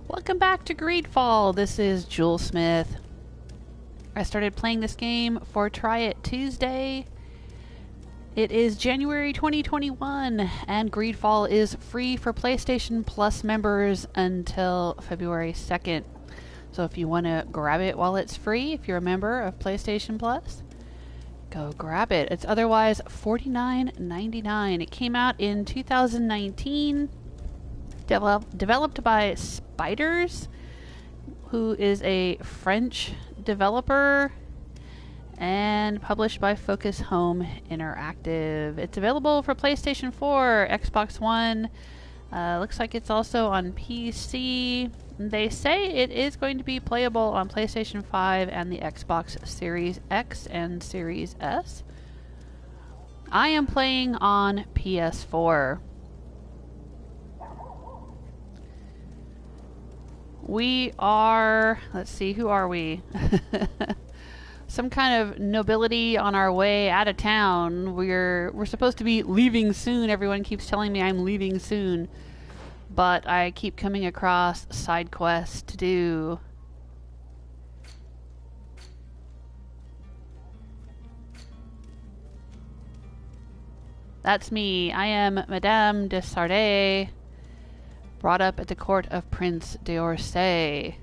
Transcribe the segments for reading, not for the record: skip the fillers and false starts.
Welcome back to GreedFall. This is Jewel Smith. I started playing this game for Try It Tuesday. It is January 2021, and GreedFall is free for PlayStation Plus members until February 2nd. So if you want to grab it while it's free, if you're a member of PlayStation Plus, go grab it. It's otherwise $49.99. It came out in 2019. Developed by Spiders, who is a French developer, and published by Focus Home Interactive. It's available for PlayStation 4, Xbox One. Looks like it's also on PC. They say it is going to be playable on PlayStation 5 and the Xbox Series X and Series S. I am playing on PS4. We are, let's see, who are we? Some kind of nobility on our way out of town. We're supposed to be leaving soon. Everyone keeps telling me I'm leaving soon. But I keep coming across side quests to do. That's me. I am Madame DeSardet, brought up at the court of Prince d'Orsay.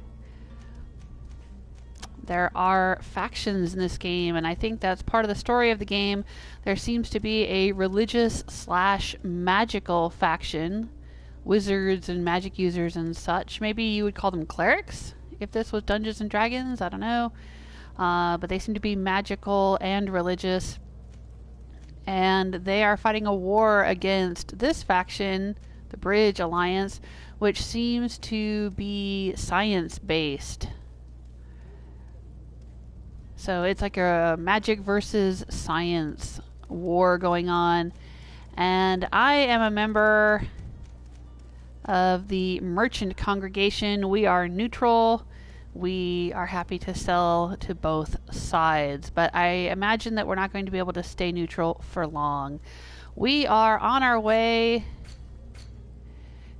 There are factions in this game, and I think that's part of the story of the game. There seems to be a religious/magical faction, wizards and magic users and such. Maybe you would call them clerics if this was Dungeons and Dragons, I don't know. But they seem to be magical and religious, and they are fighting a war against this faction, the Bridge Alliance, which seems to be science-based. So it's like a magic versus science war going on. And I am a member of the merchant congregation. We are neutral. We are happy to sell to both sides. But I imagine that we're not going to be able to stay neutral for long. We are on our way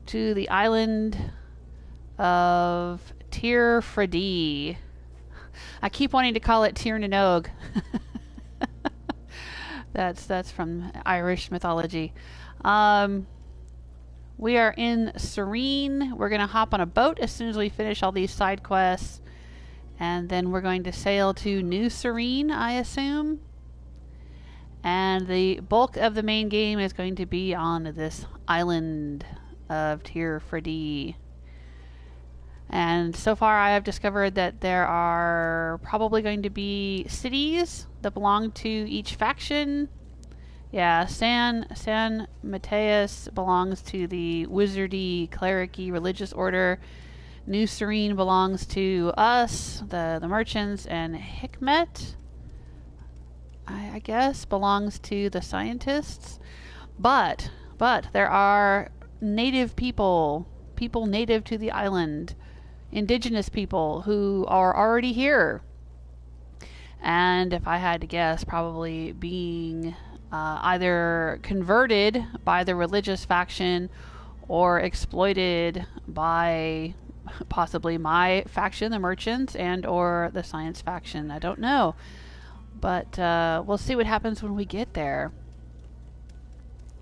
to the island of Tir Freddy. I keep wanting to call it Tir Nanog. That's from Irish mythology. We are in Serene. We're going to hop on a boat as soon as we finish all these side quests. And then we're going to sail to New Serene, I assume. And the bulk of the main game is going to be on this island of Tir Freddy. And so far I have discovered that there are probably going to be cities that belong to each faction. Yeah, San Mateus belongs to the wizardy, clericy, religious order. New Serene belongs to us, the merchants, and Hikmet, I guess, belongs to the scientists. But there are native people native to the island, indigenous people who are already here. And if I had to guess, probably being either converted by the religious faction or exploited by possibly my faction, the merchants, and or the science faction. I don't know. But we'll see what happens when we get there.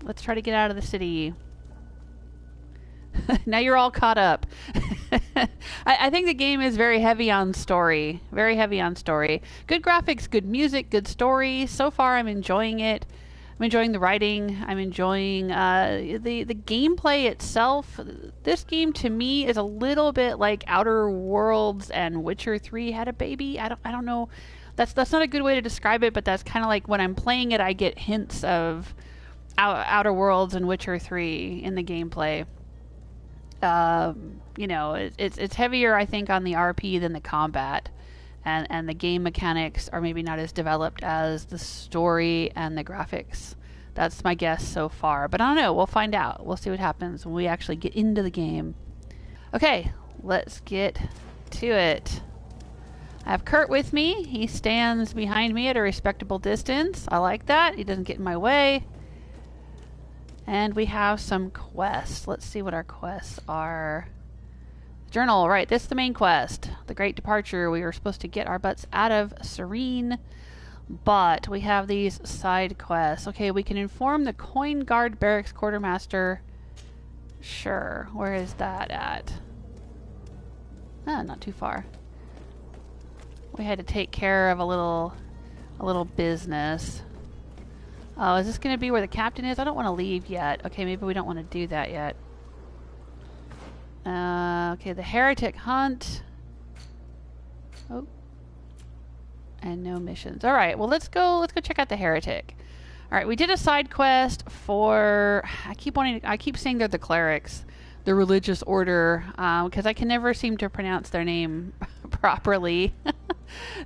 Let's try to get out of the city. Now you're all caught up. I think the game is very heavy on story. Very heavy on story. Good graphics, good music, good story. So far I'm enjoying it. I'm enjoying the writing. I'm enjoying the gameplay itself. This game to me is a little bit like Outer Worlds and Witcher 3 had a baby. I don't know. That's not a good way to describe it, but that's kind of like when I'm playing it, I get hints of Outer Worlds and Witcher 3 in the gameplay. You know, it's heavier, I think, on the RP than the combat, and the game mechanics are maybe not as developed as the story and the graphics. That's my guess so far, but I don't know. We'll find out. We'll see what happens when we actually get into the game. Okay, let's get to it. I have Kurt with me. He stands behind me at a respectable distance. I like that. He doesn't get in my way. And we have some quests. Let's see what our quests are. Journal, right, this is the main quest. The Great Departure. We were supposed to get our butts out of Serene, but we have these side quests. Okay, we can inform the Coin Guard Barracks Quartermaster. Sure, where is that at? Ah, not too far. We had to take care of a little business. Oh, is this going to be where the captain is? I don't want to leave yet. Okay, maybe we don't want to do that yet. Okay, the Heretic Hunt. Oh. And no missions. Alright, well let's go check out the Heretic. Alright, we did a side quest for... I keep saying they're the clerics. The religious order. Because I can never seem to pronounce their name properly.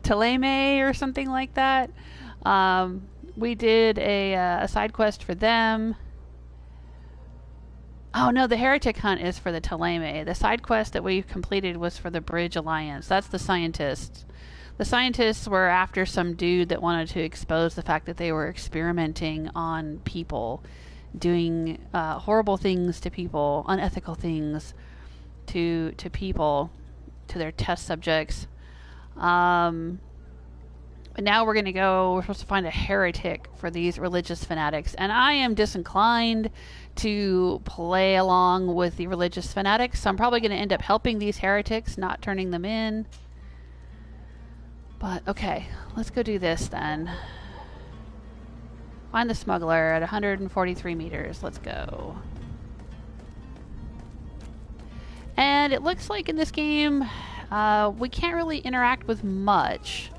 Taleme or something like that. We did a side quest for them. Oh no, the Heretic Hunt is for the Taleme. The side quest that we completed was for the Bridge Alliance. That's the scientists. The scientists were after some dude that wanted to expose the fact that they were experimenting on people, doing horrible things to people, unethical things to people, to their test subjects. But now we're supposed to find a heretic for these religious fanatics. And I am disinclined to play along with the religious fanatics. So I'm probably going to end up helping these heretics, not turning them in. But, okay, let's go do this then. Find the smuggler at 143 meters. Let's go. And it looks like in this game, we can't really interact with much.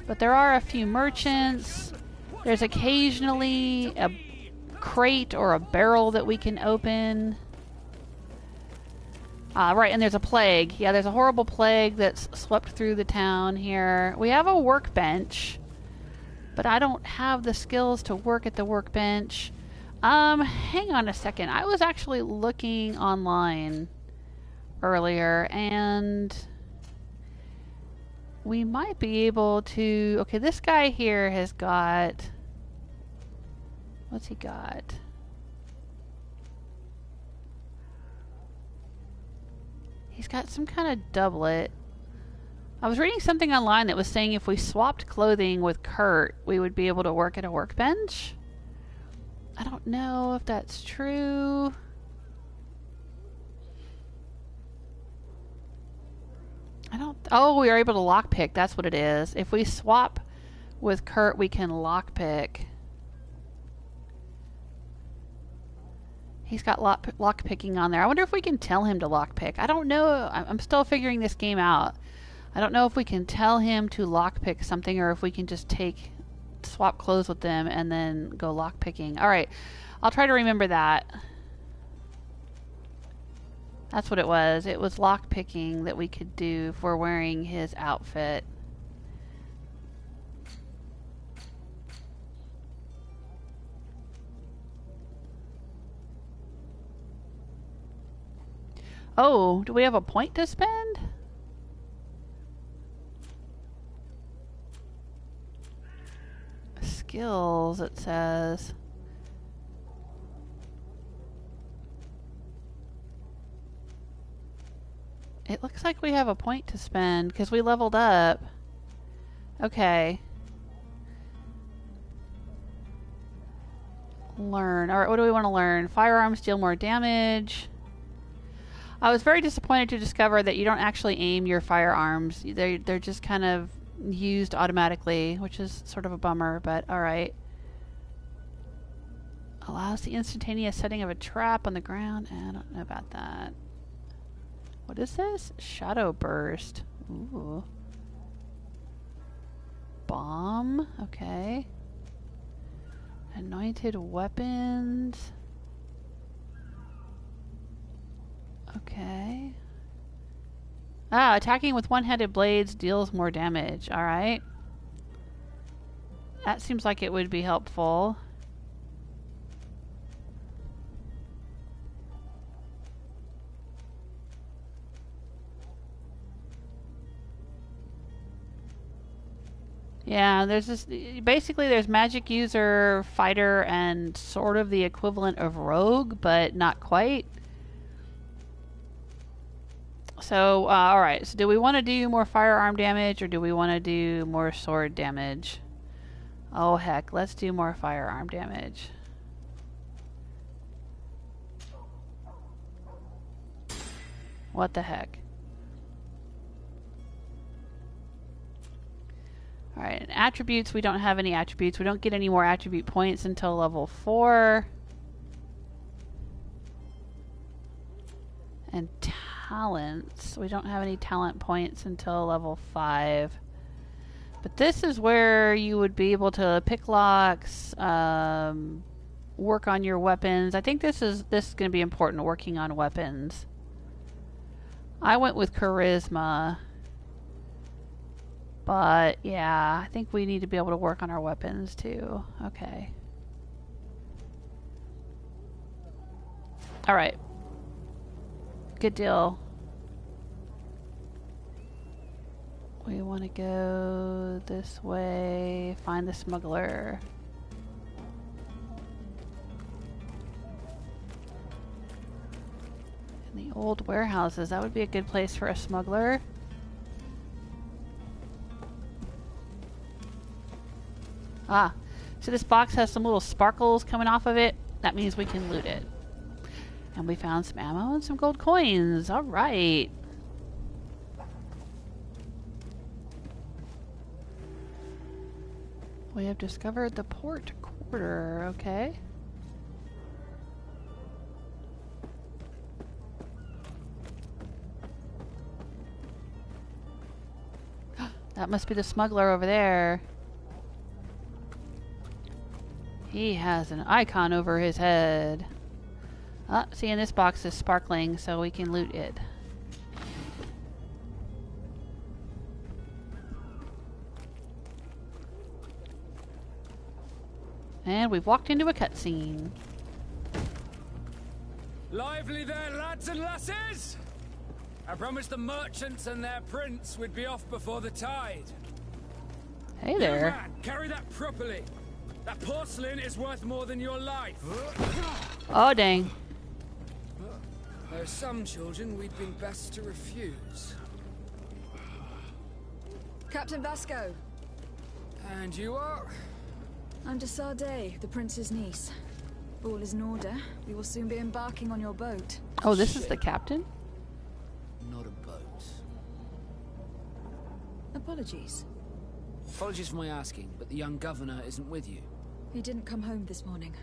But there are a few merchants. There's occasionally a crate or a barrel that we can open. Right, and there's a plague. Yeah, there's a horrible plague that's swept through the town here. We have a workbench, but I don't have the skills to work at the workbench. Hang on a second. I was actually looking online earlier, and we might be able to... Okay, this guy here has got... What's he got? He's got some kind of doublet. I was reading something online that was saying if we swapped clothing with Kurt, we would be able to work at a workbench. I don't know if that's true. Oh, we are able to lockpick. That's what it is. If we swap with Kurt, we can lockpick. He's got lockpicking on there. I wonder if we can tell him to lockpick. I don't know. I'm still figuring this game out. I don't know if we can tell him to lockpick something or if we can just swap clothes with them and then go lockpicking. Alright, I'll try to remember that. That's what it was. It was lockpicking that we could do if we're wearing his outfit. Oh, do we have a point to spend? Skills, it says. It looks like we have a point to spend because we leveled up. Okay. Learn. Alright, what do we want to learn? Firearms deal more damage. I was very disappointed to discover that you don't actually aim your firearms. They're just kind of used automatically, which is sort of a bummer, but alright. Allows the instantaneous setting of a trap on the ground. I don't know about that. What is this? Shadow burst. Ooh. Bomb. Okay. Anointed weapons. Okay. Ah, attacking with one-handed blades deals more damage. Alright. That seems like it would be helpful. Yeah, there's this... Basically, there's magic user, fighter, and sort of the equivalent of rogue, but not quite. So, alright. So do we want to do more firearm damage or do we want to do more sword damage? Oh, heck. Let's do more firearm damage. What the heck? Alright, and attributes, we don't have any attributes. We don't get any more attribute points until level 4. And talents, we don't have any talent points until level 5. But this is where you would be able to pick locks, work on your weapons. I think this is going to be important, working on weapons. I went with charisma. But, yeah, I think we need to be able to work on our weapons, too. Okay. Alright. Good deal. We want to go this way. Find the smuggler. In the old warehouses. That would be a good place for a smuggler. Ah, so this box has some little sparkles coming off of it. That means we can loot it. And we found some ammo and some gold coins. Alright. We have discovered the port quarter. Okay. That must be the smuggler over there. He has an icon over his head. Ah, see, and this box is sparkling, so we can loot it. And we've walked into a cutscene. Lively there, lads and lasses! I promised the merchants and their prince we'd be off before the tide. Hey there. Young man, carry that properly. That porcelain is worth more than your life. Oh, dang. There are some children we'd been best to refuse. Captain Vasco. And you are? I'm DeSardet, the prince's niece. All is in order. We will soon be embarking on your boat. Oh, this is the captain? Not a boat. Apologies. Apologies for my asking, but the young governor isn't with you. He didn't come home this morning.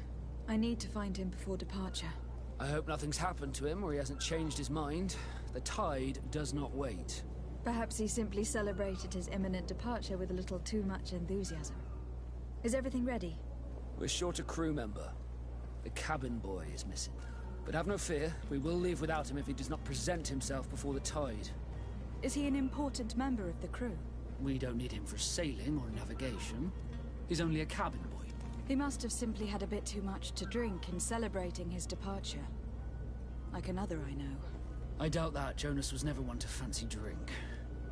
I need to find him before departure. I hope nothing's happened to him or he hasn't changed his mind. The tide does not wait. Perhaps he simply celebrated his imminent departure with a little too much enthusiasm. Is everything ready? We're short a crew member. The cabin boy is missing. But have no fear, we will leave without him if he does not present himself before the tide. Is he an important member of the crew? We don't need him for sailing or navigation. He's only a cabin boy. He must have simply had a bit too much to drink in celebrating his departure. Like another I know. I doubt that. Jonas was never one to fancy drink.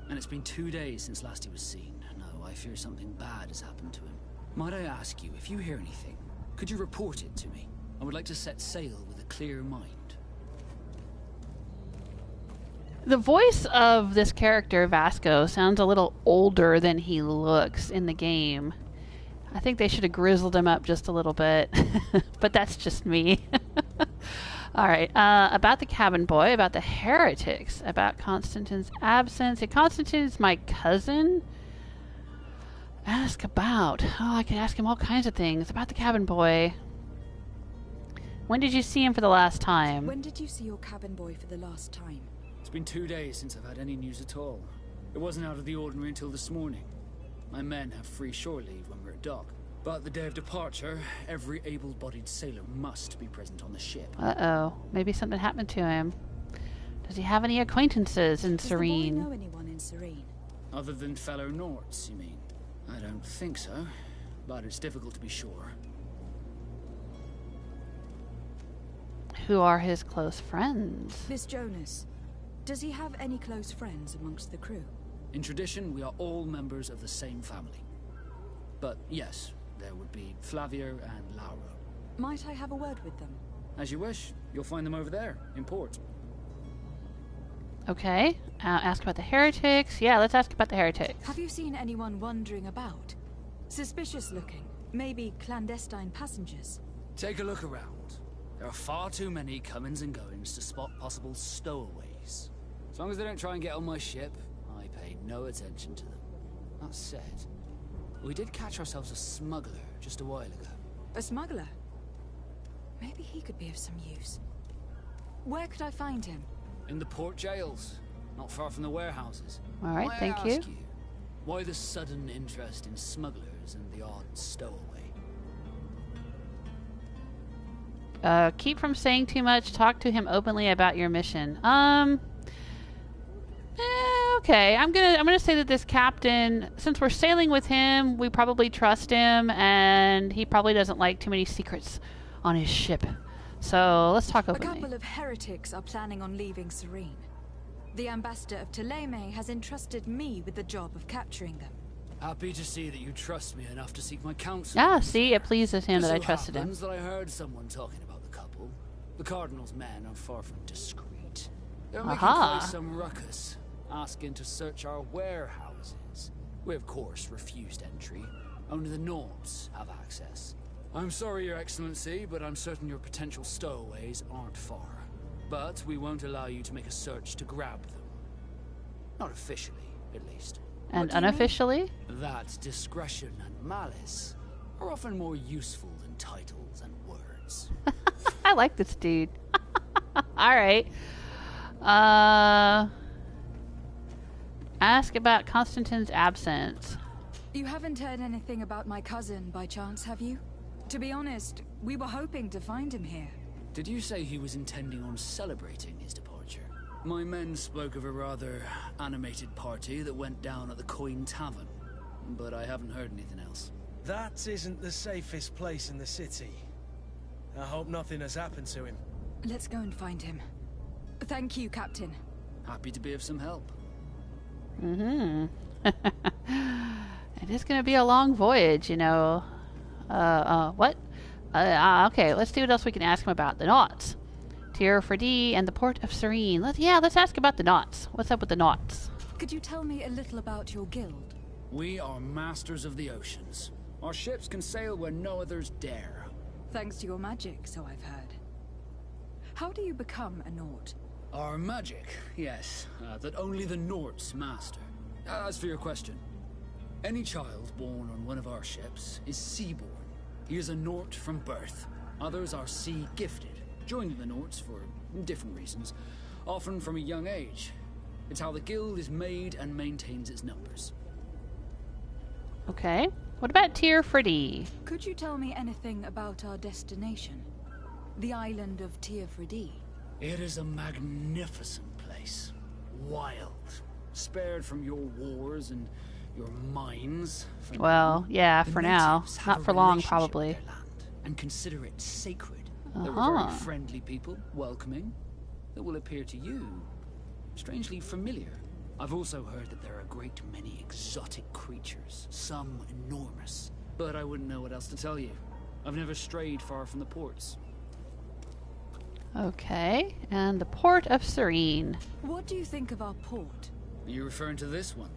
And it's been 2 days since last he was seen. No, I fear something bad has happened to him. Might I ask you, if you hear anything, could you report it to me? I would like to set sail with a clear mind. The voice of this character, Vasco, sounds a little older than he looks in the game. I think they should have grizzled him up just a little bit. But that's just me. Alright, about the cabin boy, about the heretics, about Constantine's absence. And Constantine's my cousin. Ask about. Oh, I can ask him all kinds of things. About the cabin boy. When did you see him for the last time? When did you see your cabin boy for the last time? It's been 2 days since I've had any news at all. It wasn't out of the ordinary until this morning. My men have free shore leave when we're at dock. But the day of departure, every able-bodied sailor must be present on the ship. Uh-oh. Maybe something happened to him. Does he have any acquaintances in Serene? Does the boy know anyone in Serene? Other than fellow Norts, you mean? I don't think so, but it's difficult to be sure. Who are his close friends? This Jonas. Does he have any close friends amongst the crew? In tradition, we are all members of the same family. But yes, there would be Flavio and Laura. Might I have a word with them? As you wish. You'll find them over there, in port. Okay. Ask about the heretics. Yeah, let's ask about the heretics. Have you seen anyone wandering about? Suspicious looking. Maybe clandestine passengers. Take a look around. There are far too many comings and goings to spot possible stowaways. As long as they don't try and get on my ship, I pay no attention to them. That said, we did catch ourselves a smuggler just a while ago. A smuggler? Maybe he could be of some use. Where could I find him? In the port jails, not far from the warehouses. All right, thank you. May I ask you, why the sudden interest in smugglers and the odd stowaway? Keep from saying too much. Talk to him openly about your mission. Okay. I'm gonna say that this captain, since we're sailing with him, we probably trust him, and he probably doesn't like too many secrets on his ship. So let's talk openly. A couple of heretics are planning on leaving Serene. The ambassador of Ptolemy has entrusted me with the job of capturing them. Happy to see that you trust me enough to seek my counsel. Yeah, see, it pleases him that I It so trusted him. happens that I heard someone talking about the couple. The Cardinal's men are far from discreet. They're making Aha. quite some ruckus, asking to search our warehouses. We, of course, refused entry. Only the Nords have access. I'm sorry, Your Excellency, but I'm certain your potential stowaways aren't far. But we won't allow you to make a search to grab them. Not officially, at least. And unofficially? That discretion and malice are often more useful than titles and words. I like this dude. Alright. Ask about Constantine's absence. You haven't heard anything about my cousin by chance, have you? To be honest, we were hoping to find him here. Did you say he was intending on celebrating his departure? My men spoke of a rather animated party that went down at the Coin Tavern, but I haven't heard anything else. That isn't the safest place in the city. I hope nothing has happened to him. Let's go and find him. Thank you, Captain. Happy to be of some help. Mm-hmm. It is going to be a long voyage, you know. What? Okay, let's see what else we can ask him about. The Naughts. Tier for D and the Port of Serene. Let's ask about the Naughts. What's up with the Naughts? Could you tell me a little about your guild? We are masters of the oceans. Our ships can sail where no others dare. Thanks to your magic, so I've heard. How do you become a Nord? Our magic, yes, that only the Nords master. As for your question, any child born on one of our ships is seaborn. He is a Nord from birth. Others are sea-gifted, joining the Nords for different reasons, often from a young age. It's how the guild is made and maintains its numbers. Okay. What about Tier for D? Could you tell me anything about our destination? The island of Tier for D. It is a magnificent place. Wild. Spared from your wars and your mines. Well, yeah, The for now. natives have Not a for long, relationship probably. with their land and consider it sacred. They're very friendly people, welcoming, that will appear to you strangely familiar. I've also heard that there are a great many exotic creatures, some enormous. But I wouldn't know what else to tell you. I've never strayed far from the ports. Okay, and the Port of Serene. What do you think of our port? Are you referring to this one?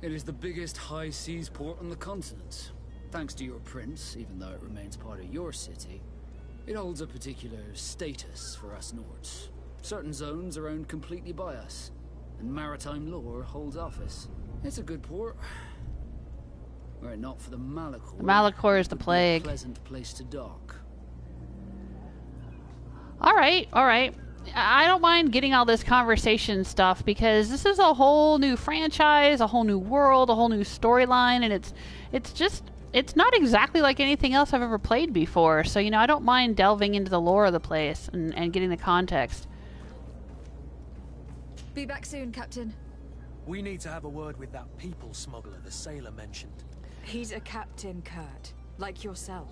It is the biggest high seas port on the continent. Thanks to your prince, even though it remains part of your city, it holds a particular status for us Nords. Certain zones are owned completely by us, and maritime law holds office. It's a good port. Were it not for the Malachor, The Malachor is the it would be a plague. pleasant place to dock. Alright. I don't mind getting all this conversation stuff because this is a whole new franchise, a whole new world, a whole new storyline, and it's not exactly like anything else I've ever played before. So, I don't mind delving into the lore of the place and getting the context. Be back soon, Captain. We need to have a word with that people smuggler the sailor mentioned. He's a Captain Kurt, like yourself.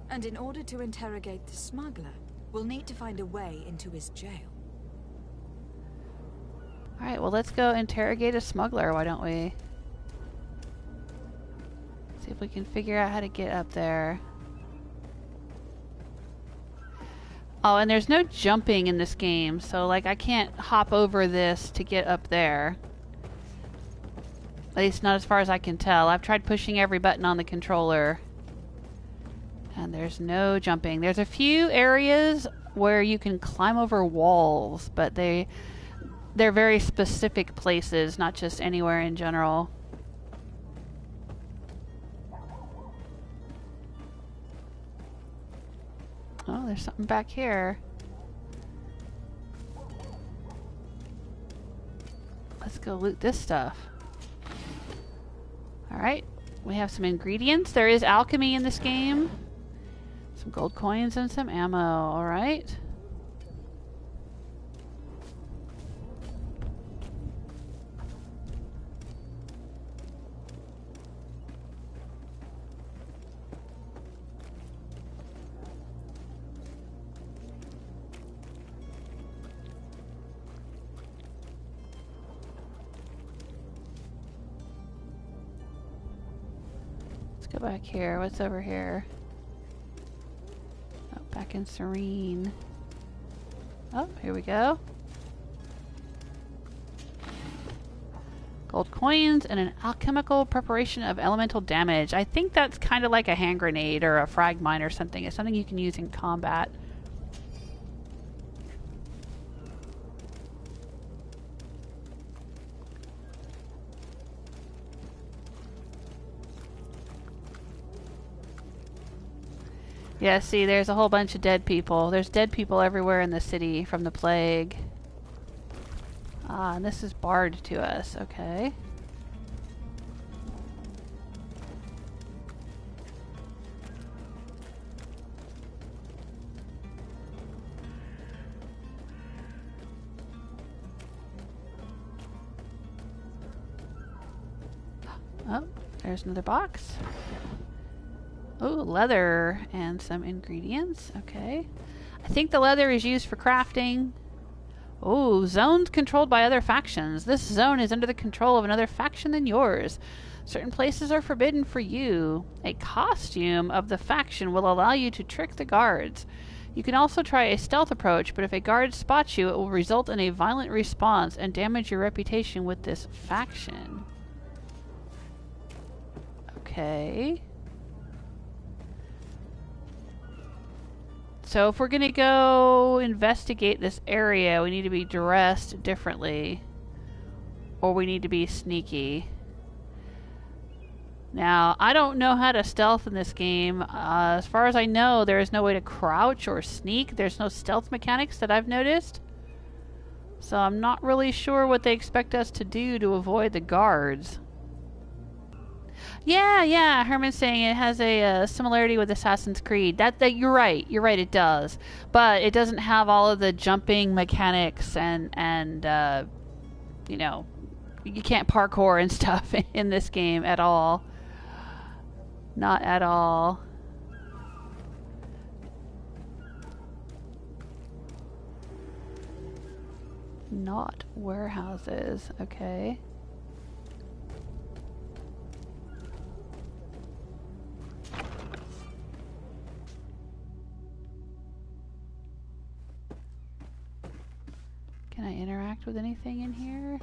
And in order to interrogate the smuggler, we'll need to find a way into his jail. Alright, well, let's go interrogate a smuggler, why don't we? See if we can figure out how to get up there. Oh, and there's no jumping in this game, so like I can't hop over this to get up there. At least not as far as I can tell. I've tried pushing every button on the controller. And there's no jumping. There's a few areas where you can climb over walls, but they're very specific places, not just anywhere in general. Oh, there's something back here. Let's go loot this stuff. Alright, we have some ingredients. There is alchemy in this game. Some gold coins and some ammo, alright. Let's go back here. What's over here? Oh, back in Serene. Oh, here we go. Gold coins and an alchemical preparation of elemental damage. I think that's kind of like a hand grenade or a frag mine or something. It's something you can use in combat. Yeah, see, there's a whole bunch of dead people. There's dead people everywhere in the city from the plague. Ah, and this is barred to us. Okay. Oh, there's another box. Oh, leather and some ingredients. Okay. I think the leather is used for crafting. Oh, zones controlled by other factions. This zone is under the control of another faction than yours. Certain places are forbidden for you. A costume of the faction will allow you to trick the guards. You can also try a stealth approach, but if a guard spots you, it will result in a violent response and damage your reputation with this faction. Okay. So if we're going to go investigate this area, we need to be dressed differently. Or we need to be sneaky. Now, I don't know how to stealth in this game. As far as I know, there is no way to crouch or sneak. There's no stealth mechanics that I've noticed. So I'm not really sure what they expect us to do to avoid the guards. Yeah, Herman's saying it has a similarity with Assassin's Creed. That you're right, it does. But it doesn't have all of the jumping mechanics and you know, you can't parkour and stuff in this game at all. Not at all. Not warehouses, okay. Can I interact with anything in here?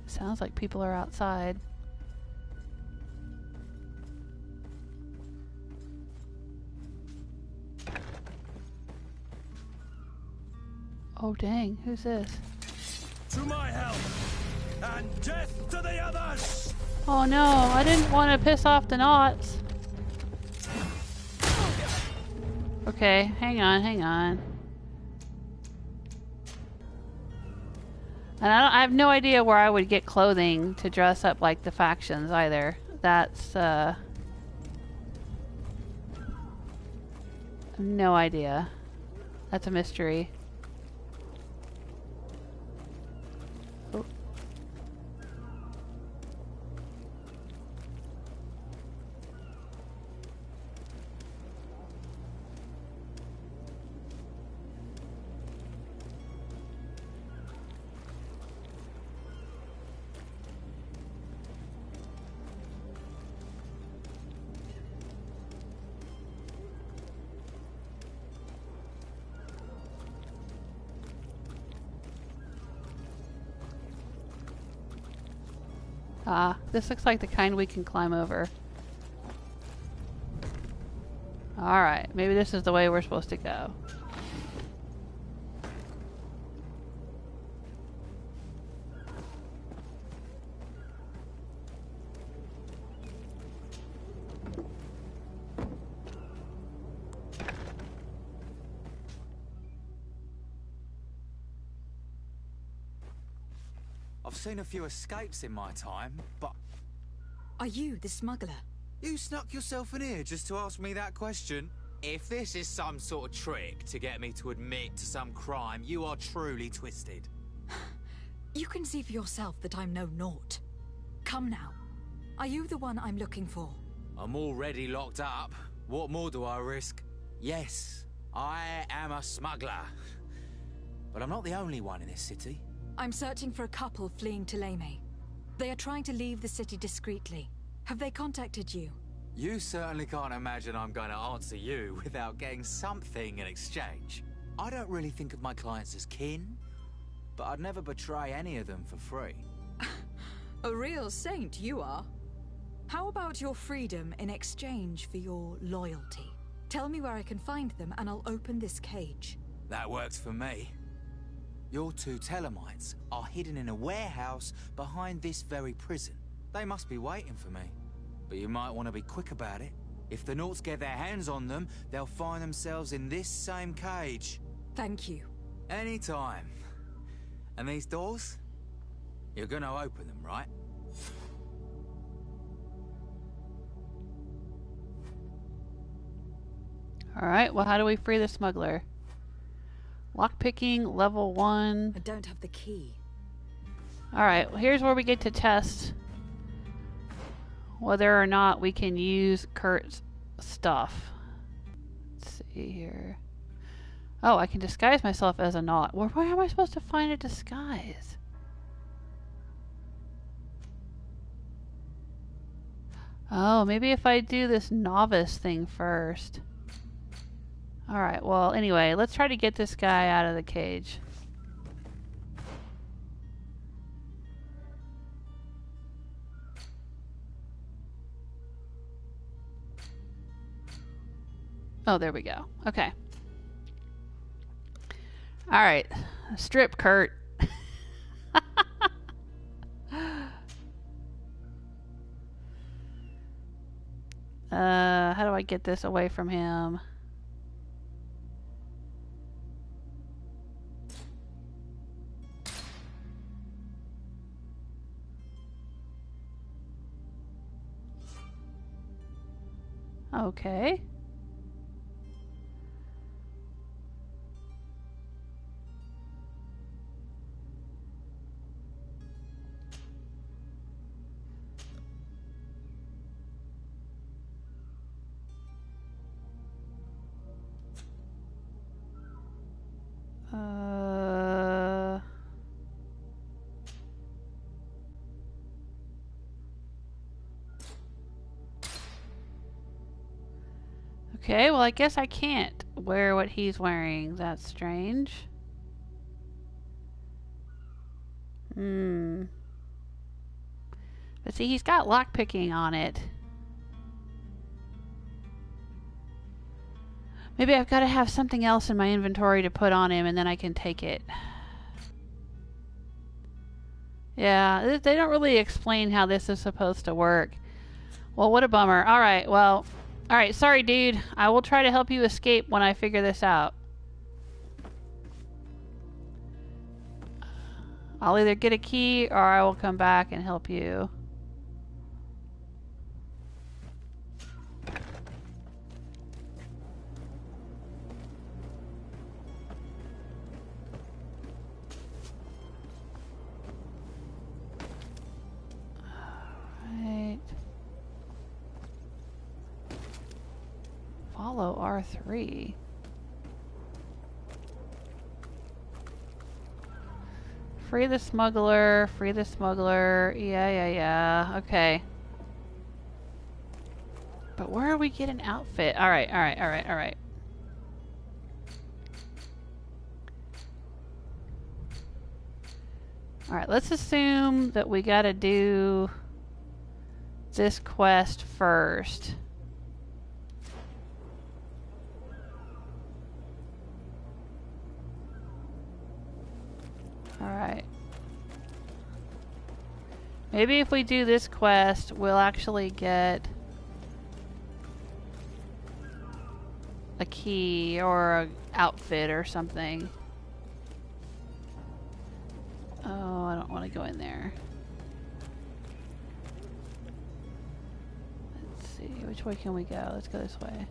Sounds like people are outside. Oh dang, who's this? To my help, and death to the others! Oh no, I didn't want to piss off the knots. Okay, hang on. And I have no idea where I would get clothing to dress up like the factions either. That's, no idea. That's a mystery. Oh. Ah, this looks like the kind we can climb over. Alright, maybe this is the way we're supposed to go. I've seen a few escapes in my time, but... Are you the smuggler? You snuck yourself in here just to ask me that question? If this is some sort of trick to get me to admit to some crime, you are truly twisted. You can see for yourself that I'm no naught. Come now. Are you the one I'm looking for? I'm already locked up. What more do I risk? Yes, I am a smuggler. But I'm not the only one in this city. I'm searching for a couple fleeing to Leme. They are trying to leave the city discreetly. Have they contacted you? You certainly can't imagine I'm going to answer you without getting something in exchange. I don't really think of my clients as kin, but I'd never betray any of them for free. A real saint you are. How about your freedom in exchange for your loyalty? Tell me where I can find them and I'll open this cage. That works for me. Your two Telemites are hidden in a warehouse behind this very prison. They must be waiting for me. But you might want to be quick about it. If the Nauts get their hands on them, they'll find themselves in this same cage. Thank you. Anytime. And these doors? You're gonna open them, right? Alright, well how do we free the smuggler? Lockpicking, level 1. I don't have the key. Alright, well, here's where we get to test whether or not we can use Kurt's stuff. Let's see here. Oh, I can disguise myself as a Naut. Well, where am I supposed to find a disguise? Oh, maybe if I do this novice thing first. Alright, well, anyway, let's try to get this guy out of the cage. Oh, there we go. Okay. Alright. Strip, Kurt. How do I get this away from him? Okay. Okay, well I guess I can't wear what he's wearing. That's strange. But see, he's got lockpicking on it. Maybe I've got to have something else in my inventory to put on him and then I can take it. Yeah, they don't really explain how this is supposed to work. Well, what a bummer. Alright, well... Alright, sorry dude. I will try to help you escape when I figure this out. I'll either get a key or I will come back and help you. Alright. Follow R3. Free the smuggler, free the smuggler. Yeah. Okay. But where do we get an outfit? Alright. Alright, let's assume that we gotta do this quest first. Alright. Maybe if we do this quest, we'll actually get a key or an outfit or something. Oh, I don't want to go in there. Let's see, which way can we go? Let's go this way.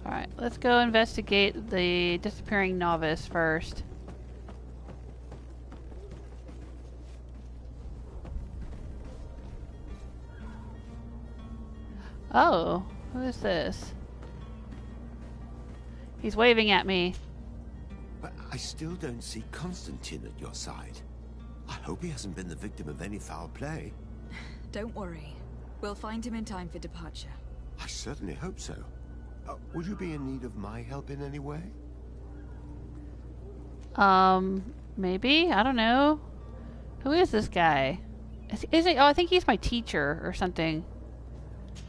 Alright, let's go investigate the disappearing novice first. Oh, who is this? He's waving at me. But I still don't see Constantine at your side. I hope he hasn't been the victim of any foul play. Don't worry. We'll find him in time for departure. I certainly hope so. Would you be in need of my help in any way? Maybe? I don't know. Who is this guy? Is he? Oh, I think he's my teacher or something.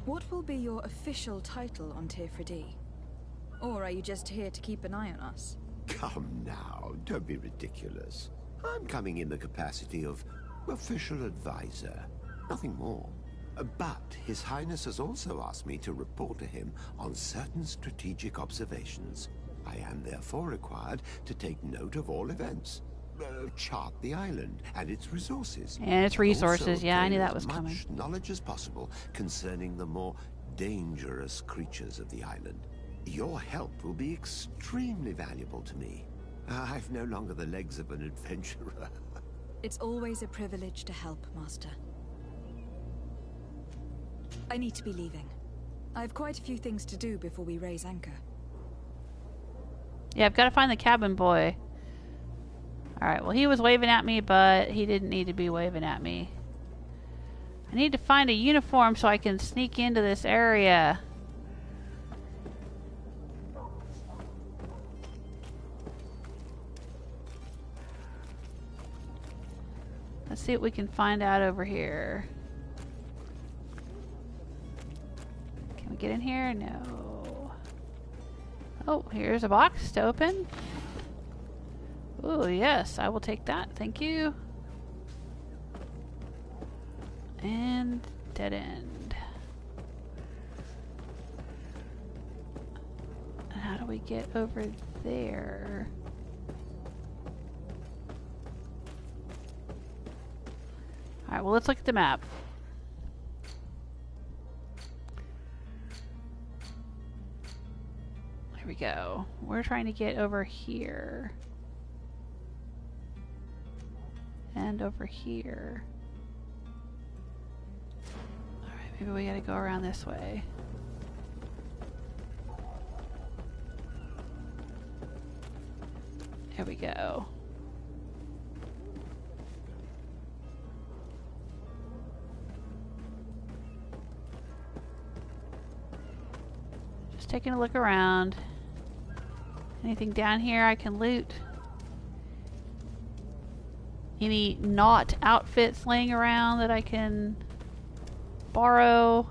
What will be your official title on Tifredi? Or are you just here to keep an eye on us? Come now, don't be ridiculous. I'm coming in the capacity of official advisor, nothing more. But His Highness has also asked me to report to him on certain strategic observations. I am therefore required to take note of all events, chart the island and its resources. And its resources, also yeah, I knew gain that was as coming. much knowledge as possible concerning the more dangerous creatures of the island. Your help will be extremely valuable to me. I've no longer the legs of an adventurer. It's always a privilege to help, Master. I need to be leaving. I have quite a few things to do before we raise anchor. Yeah, I've got to find the cabin boy. Alright, well he was waving at me, but he didn't need to be waving at me. I need to find a uniform so I can sneak into this area. Let's see what we can find out over here. Can we get in here? No. Oh, here's a box to open. Oh, yes, I will take that. Thank you. And dead end. How do we get over there? Alright, well, let's look at the map. There we go. We're trying to get over here. And over here. Alright, maybe we gotta go around this way. There we go. Just taking a look around. Anything down here I can loot? Any not outfits laying around that I can borrow?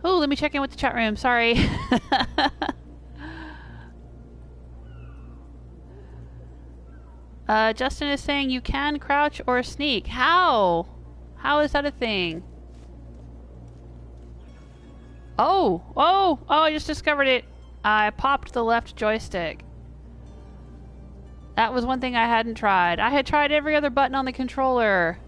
Oh, let me check in with the chat room. Sorry. Justin is saying you can crouch or sneak. How? How is that a thing? Oh, I just discovered it. I popped the left joystick. That was one thing I hadn't tried. I had tried every other button on the controller.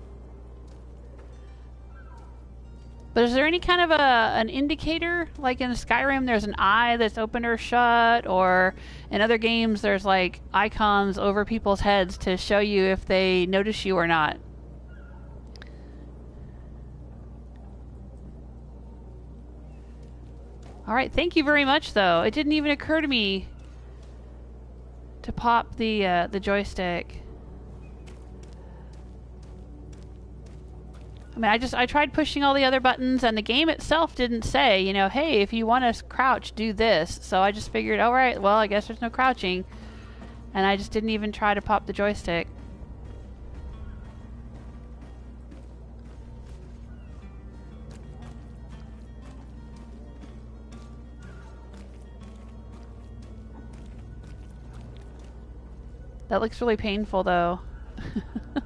But is there any kind of an indicator? Like in Skyrim, there's an eye that's open or shut, or in other games, there's like icons over people's heads to show you if they notice you or not. All right, thank you very much, though. It didn't even occur to me to pop the joystick. I mean, I tried pushing all the other buttons, and the game itself didn't say, you know, hey, if you want to crouch, do this. So I just figured, all right, well, I guess there's no crouching. And I just didn't even try to pop the joystick. That looks really painful, though.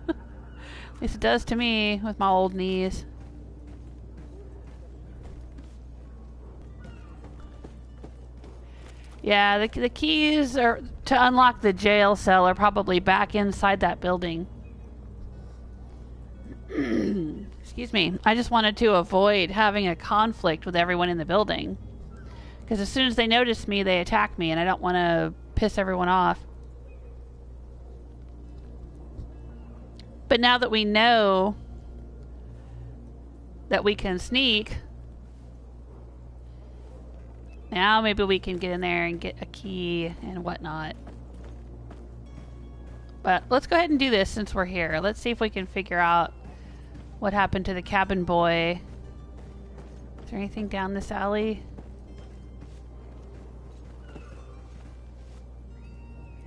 At least it does to me with my old knees. Yeah, the keys are to unlock the jail cell are probably back inside that building. Excuse me. I just wanted to avoid having a conflict with everyone in the building. Because as soon as they notice me, they attack me, and I don't want to piss everyone off. But now that we know that we can sneak, now maybe we can get in there and get a key and whatnot. But let's go ahead and do this since we're here. Let's see if we can figure out what happened to the cabin boy. Is there anything down this alley?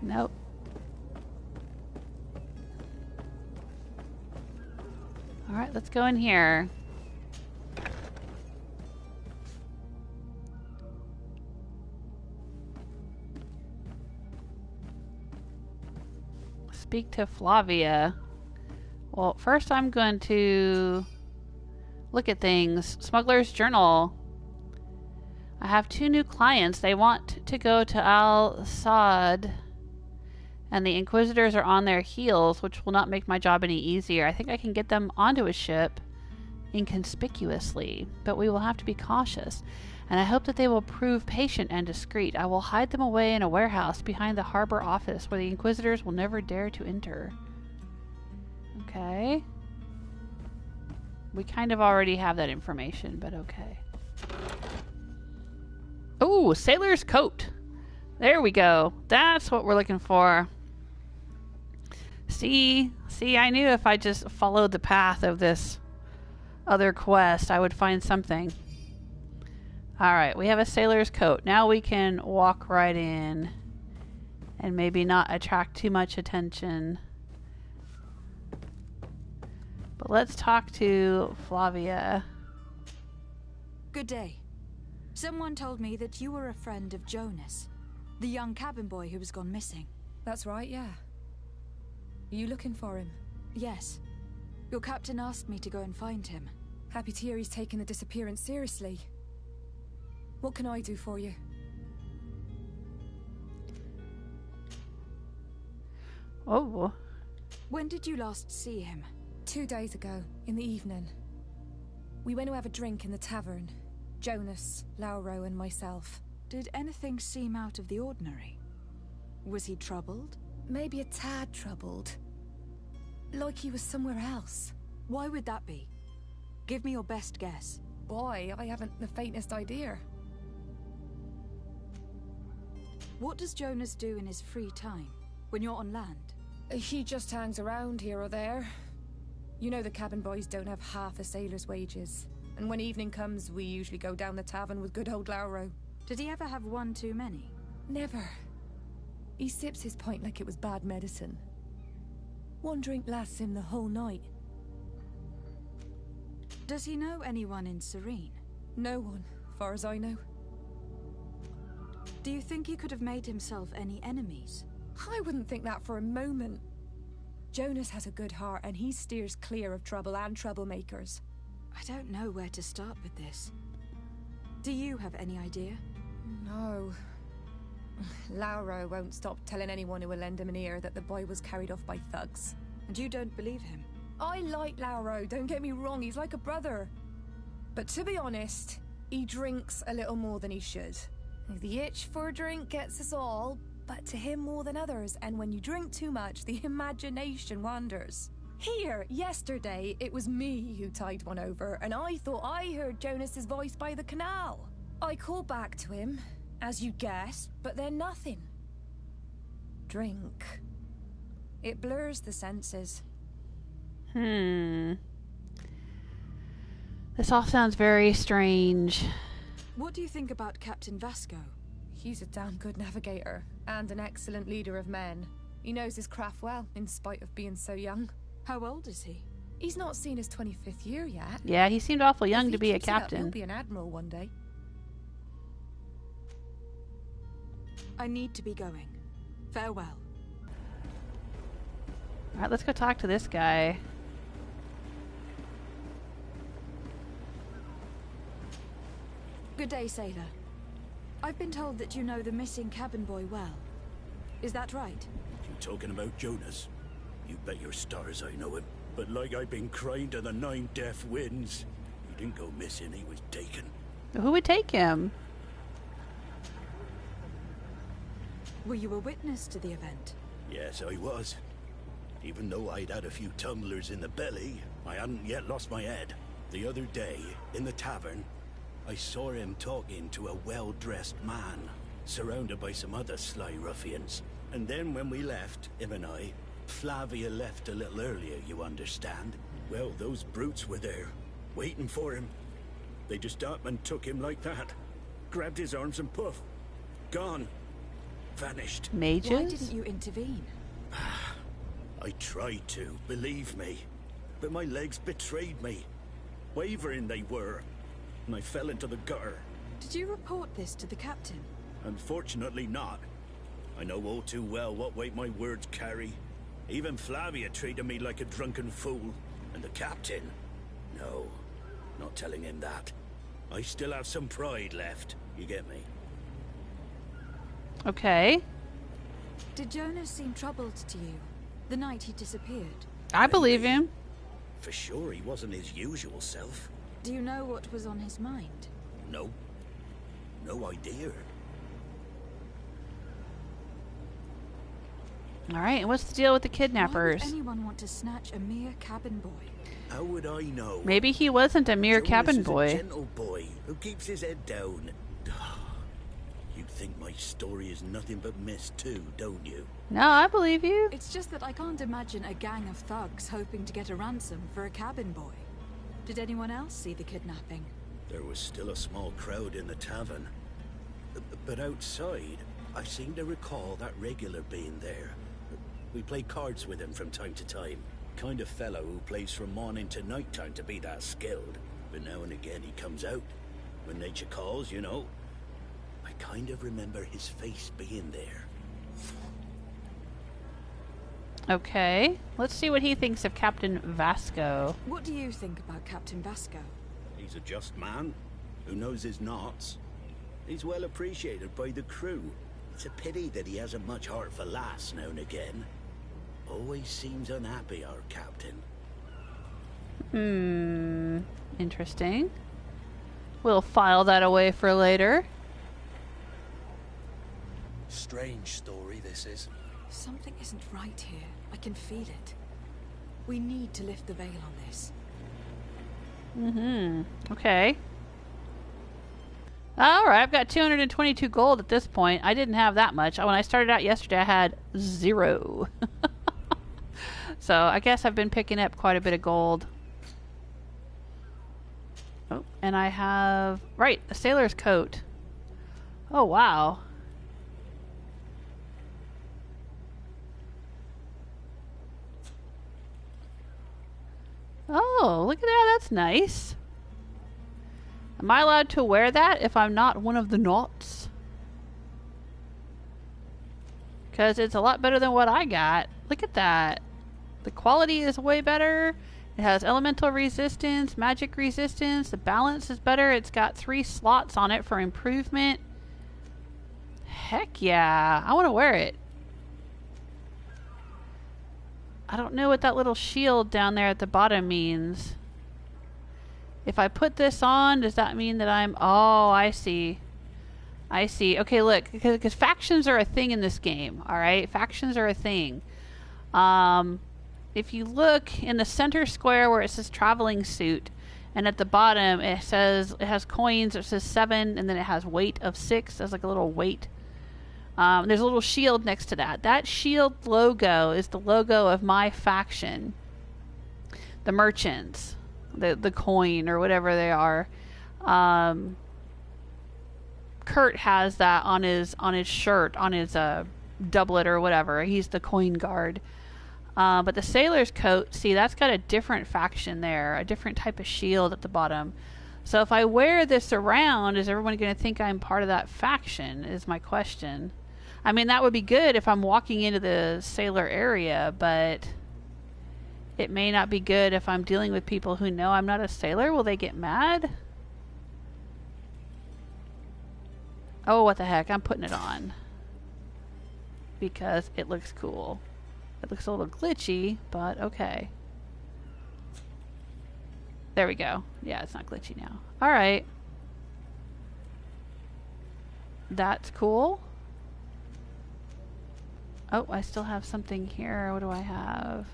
Nope. Alright, let's go in here. Speak to Flavia. Well, first I'm going to look at things. Smuggler's Journal. I have 2 new clients. They want to go to Al-Saad, and the Inquisitors are on their heels, which will not make my job any easier. I think I can get them onto a ship inconspicuously, but we will have to be cautious. And I hope that they will prove patient and discreet. I will hide them away in a warehouse behind the harbor office where the Inquisitors will never dare to enter. Okay. We kind of already have that information, but okay. Ooh, sailor's coat. There we go. That's what we're looking for. See, I knew if I just followed the path of this other quest, I would find something. Alright, we have a sailor's coat. Now we can walk right in and maybe not attract too much attention. But let's talk to Flavia. Good day. Someone told me that you were a friend of Jonas, the young cabin boy who was gone missing. That's right, yeah. Are you looking for him? Yes. Your captain asked me to go and find him. Happy to hear he's taken the disappearance seriously. What can I do for you? Oh. When did you last see him? 2 days ago, in the evening. We went to have a drink in the tavern. Jonas, Lauro, and myself. Did anything seem out of the ordinary? Was he troubled? Maybe a tad troubled. Like he was somewhere else. Why would that be? Give me your best guess. Boy, I haven't the faintest idea. What does Jonas do in his free time, when you're on land? He just hangs around here or there. You know the cabin boys don't have half a sailor's wages. And when evening comes, we usually go down the tavern with good old Lauro. Did he ever have one too many? Never. He sips his pint like it was bad medicine. One drink lasts him the whole night. Does he know anyone in Serene? No one, far as I know. Do you think he could have made himself any enemies? I wouldn't think that for a moment. Jonas has a good heart and he steers clear of trouble and troublemakers. I don't know where to start with this. Do you have any idea? No. Lauro won't stop telling anyone who will lend him an ear that the boy was carried off by thugs. And you don't believe him? I like Lauro, don't get me wrong, he's like a brother. But to be honest, he drinks a little more than he should. The itch for a drink gets us all, but to him more than others, and when you drink too much, the imagination wanders. Here, yesterday, it was me who tied one over, and I thought I heard Jonas's voice by the canal. I called back to him, as you guessed, but then nothing. Drink. It blurs the senses. This all sounds very strange. What do you think about Captain Vasco? He's a damn good navigator, and an excellent leader of men. He knows his craft well, in spite of being so young. How old is he? He's not seen his 25th year yet. Yeah, he seemed awful young to be a Keeps it up, captain. He'll be an admiral one day. I need to be going. Farewell. Alright, let's go talk to this guy. Good day, sailor. I've been told that you know the missing cabin boy well. Is that right? You talking about Jonas? You bet your stars I know him. But like I've been crying to the 9 deaf winds, he didn't go missing, he was taken. Who would take him? Were you a witness to the event? Yes, I was. Even though I'd had a few tumblers in the belly, I hadn't yet lost my head. The other day, in the tavern, I saw him talking to a well-dressed man, surrounded by some other sly ruffians. And then when we left, him and I, Flavia left a little earlier, you understand. Well, those brutes were there, waiting for him. They just up and took him like that. Grabbed his arms and poof. Gone. Vanished. Mages? Why didn't you intervene? I tried to, believe me. But my legs betrayed me. Wavering they were. And I fell into the gutter. Did you report this to the captain? Unfortunately not. I know all too well what weight my words carry. Even Flavia treated me like a drunken fool. And the captain? No, not telling him that. I still have some pride left, you get me? Okay. Did Jonas seem troubled to you the night he disappeared? I believe him. For sure he wasn't his usual self. Do you know what was on his mind? No. No idea. Alright, and what's the deal with the Why kidnappers? would anyone want to snatch a mere cabin boy? How would I know? Maybe he wasn't a mere Jonas cabin is a boy. gentle boy who keeps his head down. You think my story is nothing but mist too, don't you? No, I believe you. It's just that I can't imagine a gang of thugs hoping to get a ransom for a cabin boy. Did anyone else see the kidnapping? There was still a small crowd in the tavern. But outside, I seem to recall that regular being there. We play cards with him from time to time. Kind of fellow who plays from morning to night time to be that skilled. But now and again he comes out. When nature calls, you know. I kind of remember his face being there. Okay. Let's see what he thinks of Captain Vasco. What do you think about Captain Vasco? He's a just man who knows his knots. He's well appreciated by the crew. It's a pity that he hasn't much heart for lass now and again. Always seems unhappy, our captain. Interesting. We'll file that away for later. Strange story, this is. Something isn't right here. I can feel it. We need to lift the veil on this. Okay. Alright, I've got 222 gold at this point. I didn't have that much. When I started out yesterday, I had 0. So, I guess I've been picking up quite a bit of gold. Oh, and I have... Right, a sailor's coat. Oh, wow. Oh, look at that. That's nice. Am I allowed to wear that if I'm not one of the knots? Because it's a lot better than what I got. Look at that. The quality is way better. It has elemental resistance, magic resistance. The balance is better. It's got 3 slots on it for improvement. Heck yeah. I want to wear it. I don't know what that little shield down there at the bottom means. If I put this on, does that mean that I'm... Oh, I see. I see. Okay, look, because factions are a thing in this game, alright? Factions are a thing. If you look in the center square where it says traveling suit, and at the bottom it says, it has coins, it says 7, and then it has weight of 6. There's like a little weight. There's a little shield next to that. That shield logo is the logo of my faction. The merchants. The coin, or whatever they are. Kurt has that on his shirt, on his doublet or whatever. He's the coin guard. But the sailor's coat, see, that's got a different faction there, a different type of shield at the bottom. So if I wear this around, is everyone going to think I'm part of that faction, is my question. I mean, that would be good if I'm walking into the sailor area, but it may not be good if I'm dealing with people who know I'm not a sailor. Will they get mad? Oh, what the heck, I'm putting it on. Because it looks cool. It looks a little glitchy, but okay. There we go. Yeah, it's not glitchy now. Alright. That's cool. Oh, I still have something here. What do I have?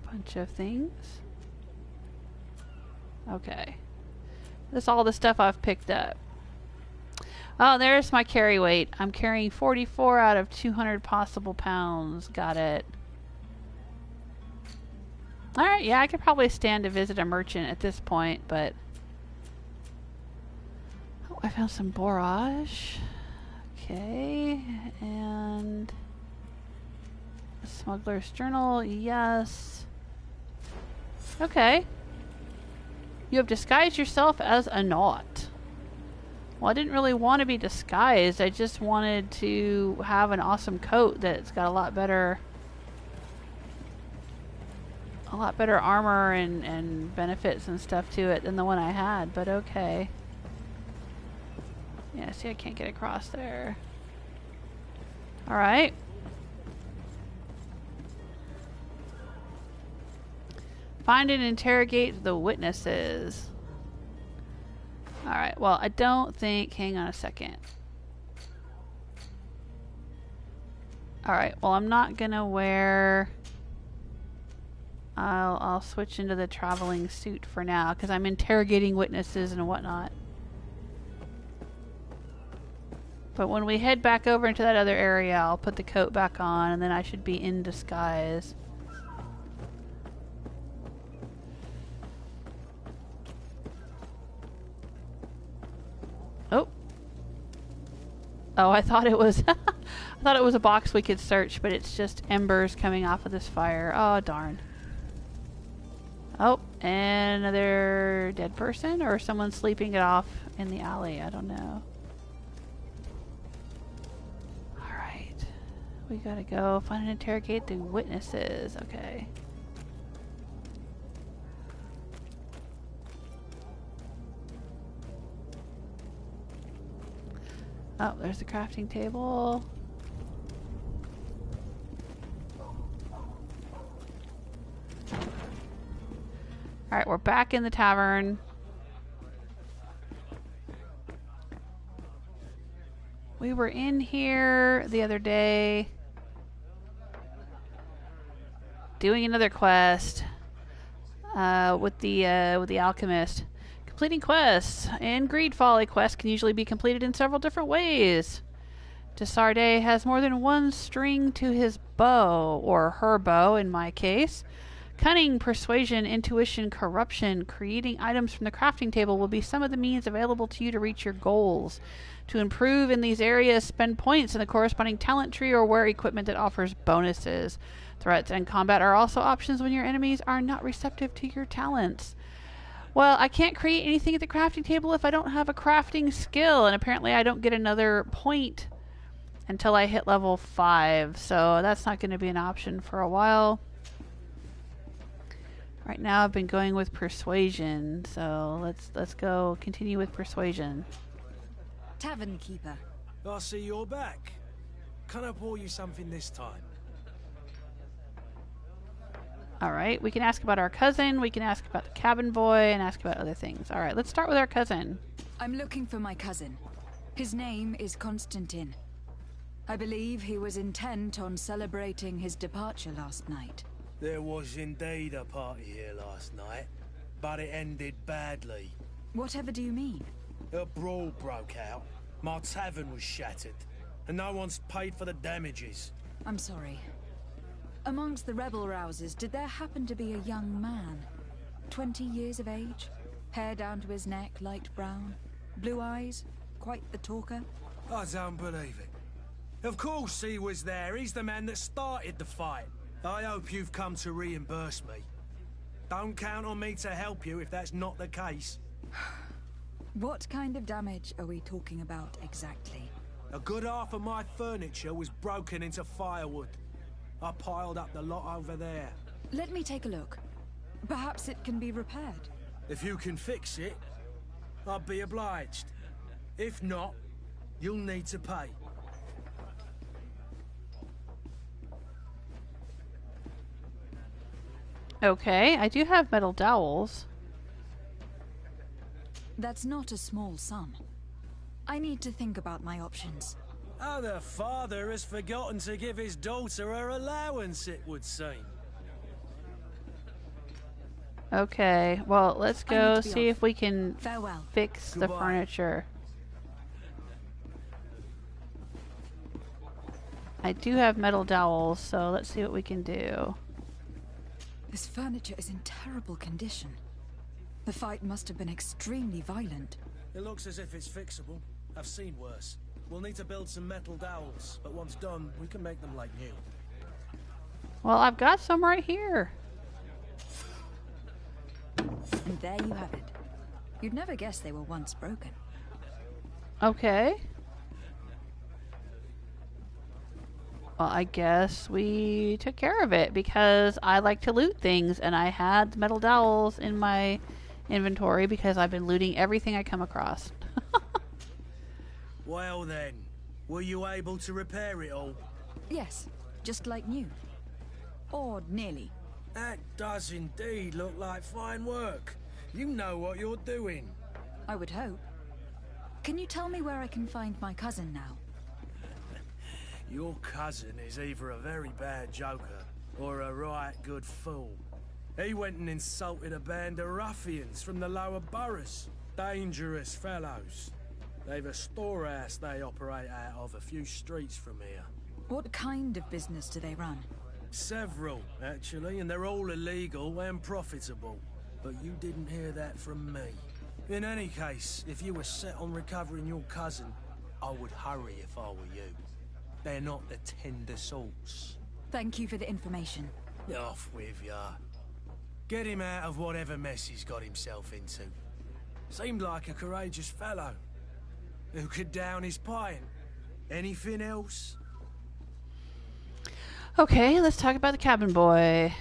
Bunch of things. Okay. That's all the stuff I've picked up. Oh, there's my carry weight. I'm carrying 44 out of 200 possible pounds. Got it. Alright, yeah, I could probably stand to visit a merchant at this point, but... Oh, I found some borage. Okay, and... Smuggler's Journal, yes. Okay. You have disguised yourself as a naut. Well, I didn't really want to be disguised. I just wanted to have an awesome coat that's got a lot better armor and benefits and stuff to it than the one I had, but okay. Yeah, see, I can't get across there. Alright. Find and interrogate the witnesses. Alright, well, I don't think... Hang on a second. Alright, well, I'm not gonna wear... I'll switch into the traveling suit for now, because I'm interrogating witnesses and whatnot. But when we head back over into that other area, I'll put the coat back on, and then I should be in disguise. Oh. Oh, I thought it was... I thought it was a box we could search, but it's just embers coming off of this fire. Oh, darn. Oh, and another dead person? Or someone sleeping it off in the alley. I don't know. Alright. We gotta go find and interrogate the witnesses. Okay. Oh, there's the crafting table. Alright, we're back in the tavern. We were in here the other day doing another quest with the alchemist. Completing quests. In GreedFall, a quest can usually be completed in several different ways. DeSardet has more than one string to his bow, or her bow in my case. Cunning, persuasion, intuition, corruption, creating items from the crafting table will be some of the means available to you to reach your goals. To improve in these areas, spend points in the corresponding talent tree or wear equipment that offers bonuses. Threats and combat are also options when your enemies are not receptive to your talents. Well, I can't create anything at the crafting table if I don't have a crafting skill, and apparently I don't get another point until I hit level 5, so that's not going to be an option for a while. Right now I've been going with persuasion, so let's go continue with persuasion. Tavern keeper. I see you're back. Can I pour you something this time? Alright, we can ask about our cousin, we can ask about the cabin boy, and ask about other things. Alright, let's start with our cousin. I'm looking for my cousin. His name is Constantine. I believe he was intent on celebrating his departure last night. There was indeed a party here last night, but it ended badly. Whatever do you mean? A brawl broke out. My tavern was shattered, and no one's paid for the damages. I'm sorry. Amongst the rebel rousers, did there happen to be a young man? 20 years of age? Hair down to his neck, light brown? Blue eyes? Quite the talker? I don't believe it. Of course he was there. He's the man that started the fight. I hope you've come to reimburse me. Don't count on me to help you if that's not the case. What kind of damage are we talking about exactly? A good half of my furniture was broken into firewood. I piled up the lot over there. Let me take a look. Perhaps it can be repaired. If you can fix it, I'll be obliged. If not, you'll need to pay. Okay, I do have metal dowels. That's not a small sum. I need to think about my options. Oh, the father has forgotten to give his daughter her allowance, it would seem. Okay, well, let's I need go to be see off. if we can Farewell. fix the Goodbye. furniture. I do have metal dowels, so let's see what we can do. This furniture is in terrible condition. The fight must have been extremely violent. It looks as if it's fixable. I've seen worse. We'll need to build some metal dowels, but once done, we can make them like new. Well, I've got some right here. And there you have it. You'd never guess they were once broken. Okay. Well, I guess we took care of it because I like to loot things and I had the metal dowels in my inventory because I've been looting everything I come across. Well then, were you able to repair it all? Yes, just like new. Or nearly. That does indeed look like fine work. You know what you're doing. I would hope. Can you tell me where I can find my cousin now? Your cousin is either a very bad joker or a right good fool. He went and insulted a band of ruffians from the lower boroughs. Dangerous fellows. They've a storehouse they operate out of a few streets from here. What kind of business do they run? Several, actually, and they're all illegal and profitable. But you didn't hear that from me. In any case, if you were set on recovering your cousin, I would hurry if I were you. They're not the tender sorts. Thank you for the information. Off with ya. Get him out of whatever mess he's got himself into. Seemed like a courageous fellow. Who could down his pint? Anything else? Okay, let's talk about the cabin boy.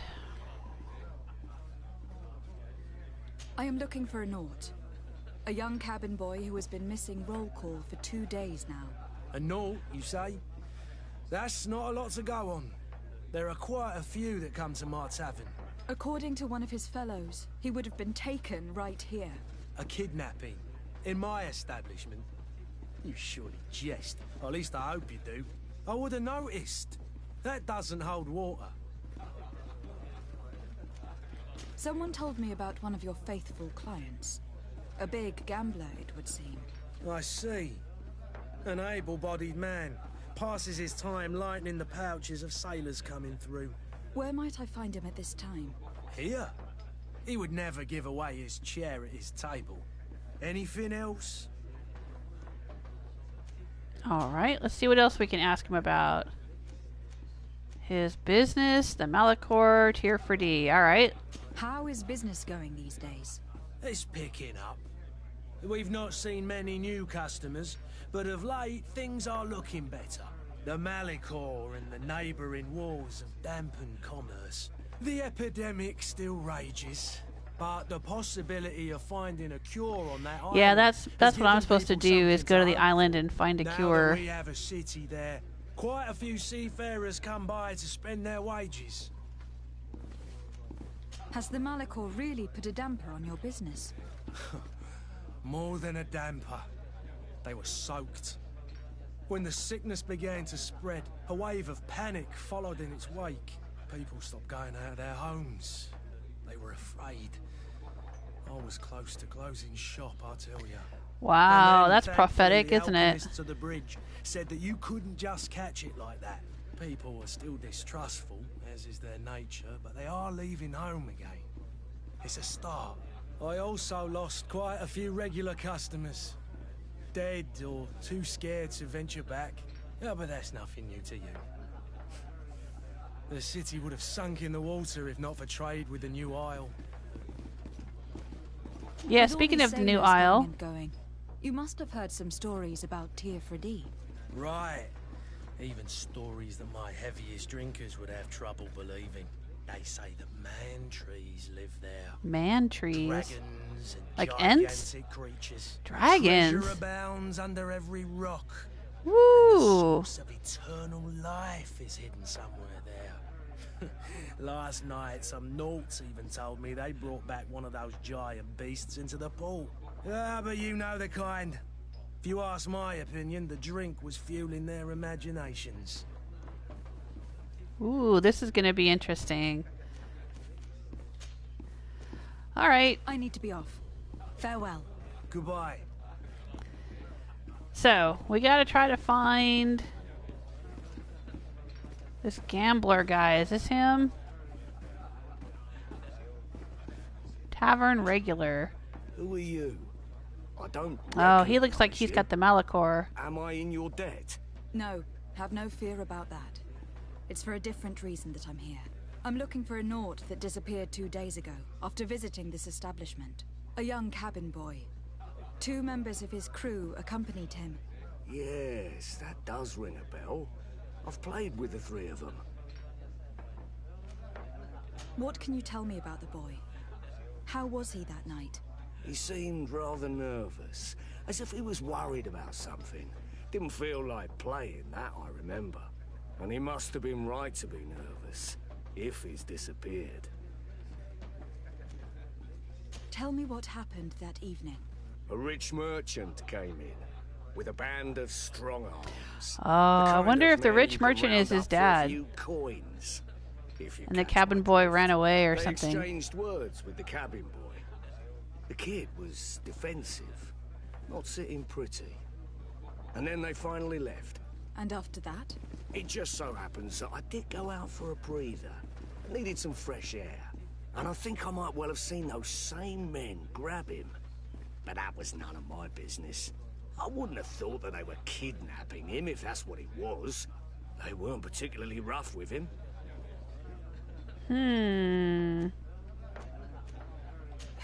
I am looking for a Naut. A young cabin boy who has been missing roll call for 2 days now. A Naut, you say? That's not a lot to go on. There are quite a few that come to my tavern. According to one of his fellows, he would have been taken right here. A kidnapping? In my establishment? You surely jest. Or at least I hope you do. I would have noticed. That doesn't hold water. Someone told me about one of your faithful clients. A big gambler, it would seem. I see. An able-bodied man. Passes his time lightening the pouches of sailors coming through. Where might I find him at this time? Here? He would never give away his chair at his table. Anything else? Alright, let's see what else we can ask him about. His business, the Malachor, tier for D. Alright. How is business going these days? It's picking up. We've not seen many new customers, but of late things are looking better. The Malachor and the neighbouring wars have dampened commerce. The epidemic still rages, but the possibility of finding a cure on that island Yeah, that's has what I'm given supposed to people do, is something go to the hope. island and find a Now cure. that we have a city there, Quite a few seafarers come by to spend their wages. Has the Malachor really put a damper on your business? More than a damper. They were soaked. When the sickness began to spread, a wave of panic followed in its wake. People stopped going out of their homes. They were afraid. I was close to closing shop, I tell you. Wow, that's prophetic, isn't it? The alchemists of the bridge said that you couldn't just catch it like that. People are still distrustful, as is their nature, but they are leaving home again. It's a start. I also lost quite a few regular customers. Dead or too scared to venture back. Yeah, but that's nothing new to you. The city would have sunk in the water if not for trade with the new isle. Yeah, With all speaking these of the new sailors isle. coming and going, you must have heard some stories about Tir Freddy. Right. Even stories that my heaviest drinkers would have trouble believing. They say that man trees live there. Man trees. Dragons and Like gigantic Ents? creatures. Dragons? Treasure abounds under every rock. Woo! The source of eternal life is hidden somewhere there. Last night, some Nauts even told me they brought back one of those giant beasts into the pool. Ah, but you know the kind. If you ask my opinion, the drink was fueling their imaginations. Ooh, this is gonna be interesting. Alright, I need to be off. Farewell. Goodbye. so we gotta try to find this gambler guy. Is this him? Tavern regular. Who are you? I don't. Oh, he looks like recognize he's you. got the Malachor. Am I in your debt? No, have no fear about that. It's for a different reason that I'm here. I'm looking for a Naut that disappeared 2 days ago, after visiting this establishment. A young cabin boy. 2 members of his crew accompanied him. Yes, that does ring a bell. I've played with the 3 of them. What can you tell me about the boy? How was he that night? He seemed rather nervous, as if he was worried about something. Didn't feel like playing, that I remember. And he must have been right to be nervous, if he's disappeared. Tell me what happened that evening. A rich merchant came in, with a band of strong arms. Oh, I wonder if the rich merchant is his dad. Coins, if you And the catch cabin my boy drift. ran away or They something. exchanged words with the cabin boy. The kid was defensive, not sitting pretty. And then they finally left. And after that? It just so happens that I did go out for a breather. Needed some fresh air. And I think I might well have seen those same men grab him. But that was none of my business. I wouldn't have thought that they were kidnapping him if that's what it was. They weren't particularly rough with him.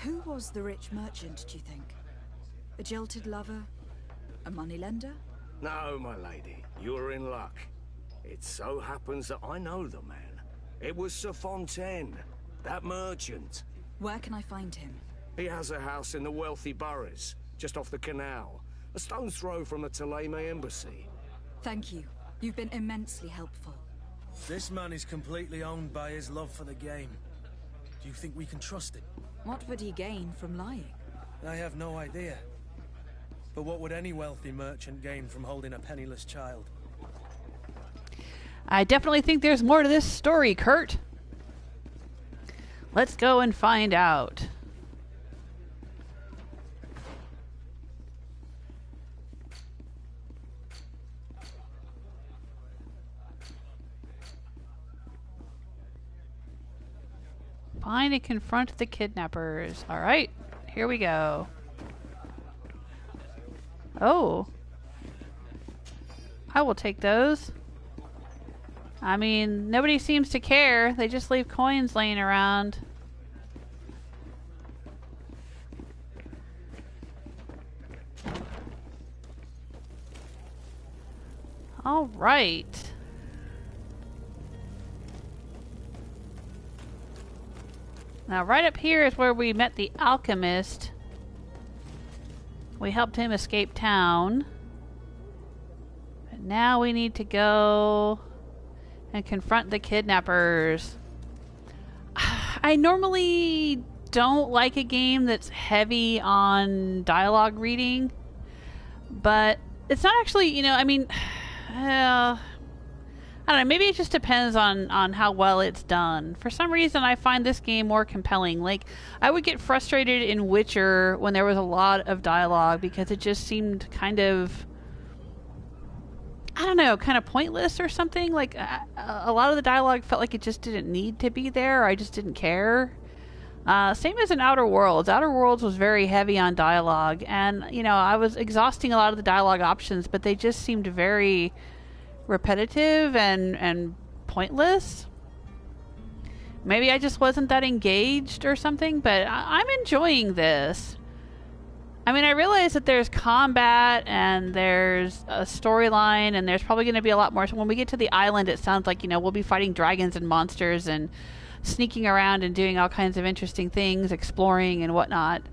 Who was the rich merchant, do you think? A jilted lover? A moneylender? No, my lady, you're in luck. It so happens that I know the man. It was Sir Fontaine, that merchant. Where can I find him? He has a house in the wealthy boroughs, just off the canal. A stone's throw from the Thélème embassy. Thank you. You've been immensely helpful. This man is completely owned by his love for the game. Do you think we can trust him? What would he gain from lying? I have no idea. But what would any wealthy merchant gain from holding a penniless child? I definitely think there's more to this story, Kurt. Let's go and find out. Find and confront the kidnappers. All right, here we go. Oh. I will take those. I mean, nobody seems to care. They just leave coins laying around. All right. Now, right up here is where we met the alchemist. We helped him escape town. But Now we need to go and confront the kidnappers. I normally don't like a game that's heavy on dialogue reading, but it's not actually, you know, I mean, I don't know, maybe it just depends on how well it's done. For some reason, I find this game more compelling. Like, I would get frustrated in Witcher when there was a lot of dialogue because it just seemed kind of, I don't know, kind of pointless or something. Like, a lot of the dialogue felt like it just didn't need to be there, or I just didn't care. Same as in Outer Worlds. Outer Worlds was very heavy on dialogue, and, you know, I was exhausting a lot of the dialogue options, but they just seemed very repetitive and pointless. Maybe I just wasn't that engaged or something, but I'm enjoying this. I mean, I realize that there's combat and there's a storyline and there's probably going to be a lot more. So when we get to the island, it sounds like, you know, we'll be fighting dragons and monsters and sneaking around and doing all kinds of interesting things, exploring and whatnot.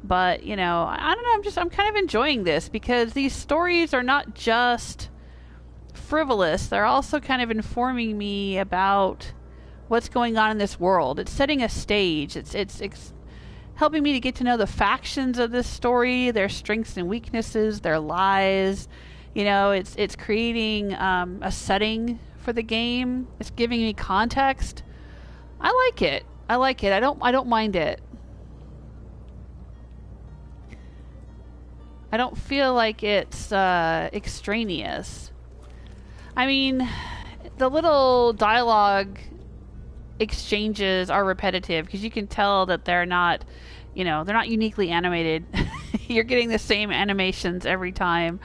But, you know, I don't know, I'm kind of enjoying this because these stories are not just frivolous. They're also kind of informing me about what's going on in this world. It's setting a stage. It's helping me to get to know the factions of this story, their strengths and weaknesses, their lies. You know, it's creating a setting for the game. It's giving me context. I like it. I like it. I don't mind it. I don't feel like it's extraneous. I mean, the little dialogue exchanges are repetitive because you can tell that they're not, you know, they're not uniquely animated. You're getting the same animations every time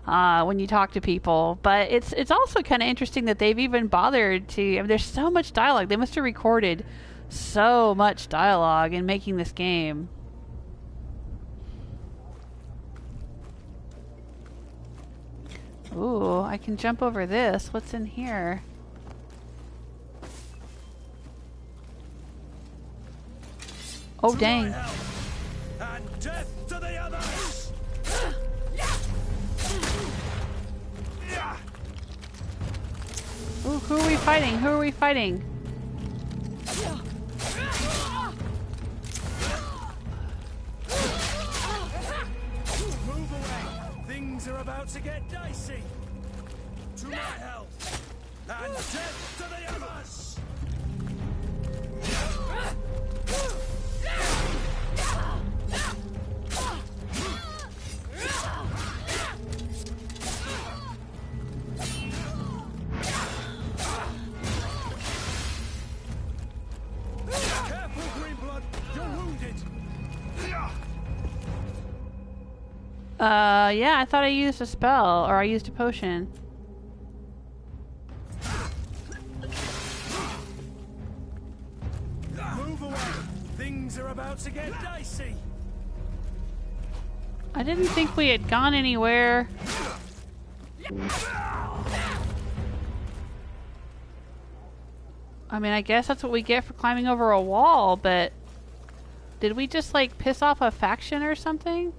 when you talk to people. But it's also kind of interesting that they've even bothered to, I mean, there's so much dialogue. They must have recorded so much dialogue in making this game. Ooh, I can jump over this. What's in here? Oh, dang. And death to the others! Ooh, who are we fighting? Who are we fighting? Move away! Things are about to get dicey! To my health! And death to the others! Careful, Greenblood! You're wounded! Yeah, I thought I used a spell, or I used a potion. Move away! Things are about to get dicey! I didn't think we had gone anywhere. I mean, I guess that's what we get for climbing over a wall, but did we just, like, piss off a faction or something?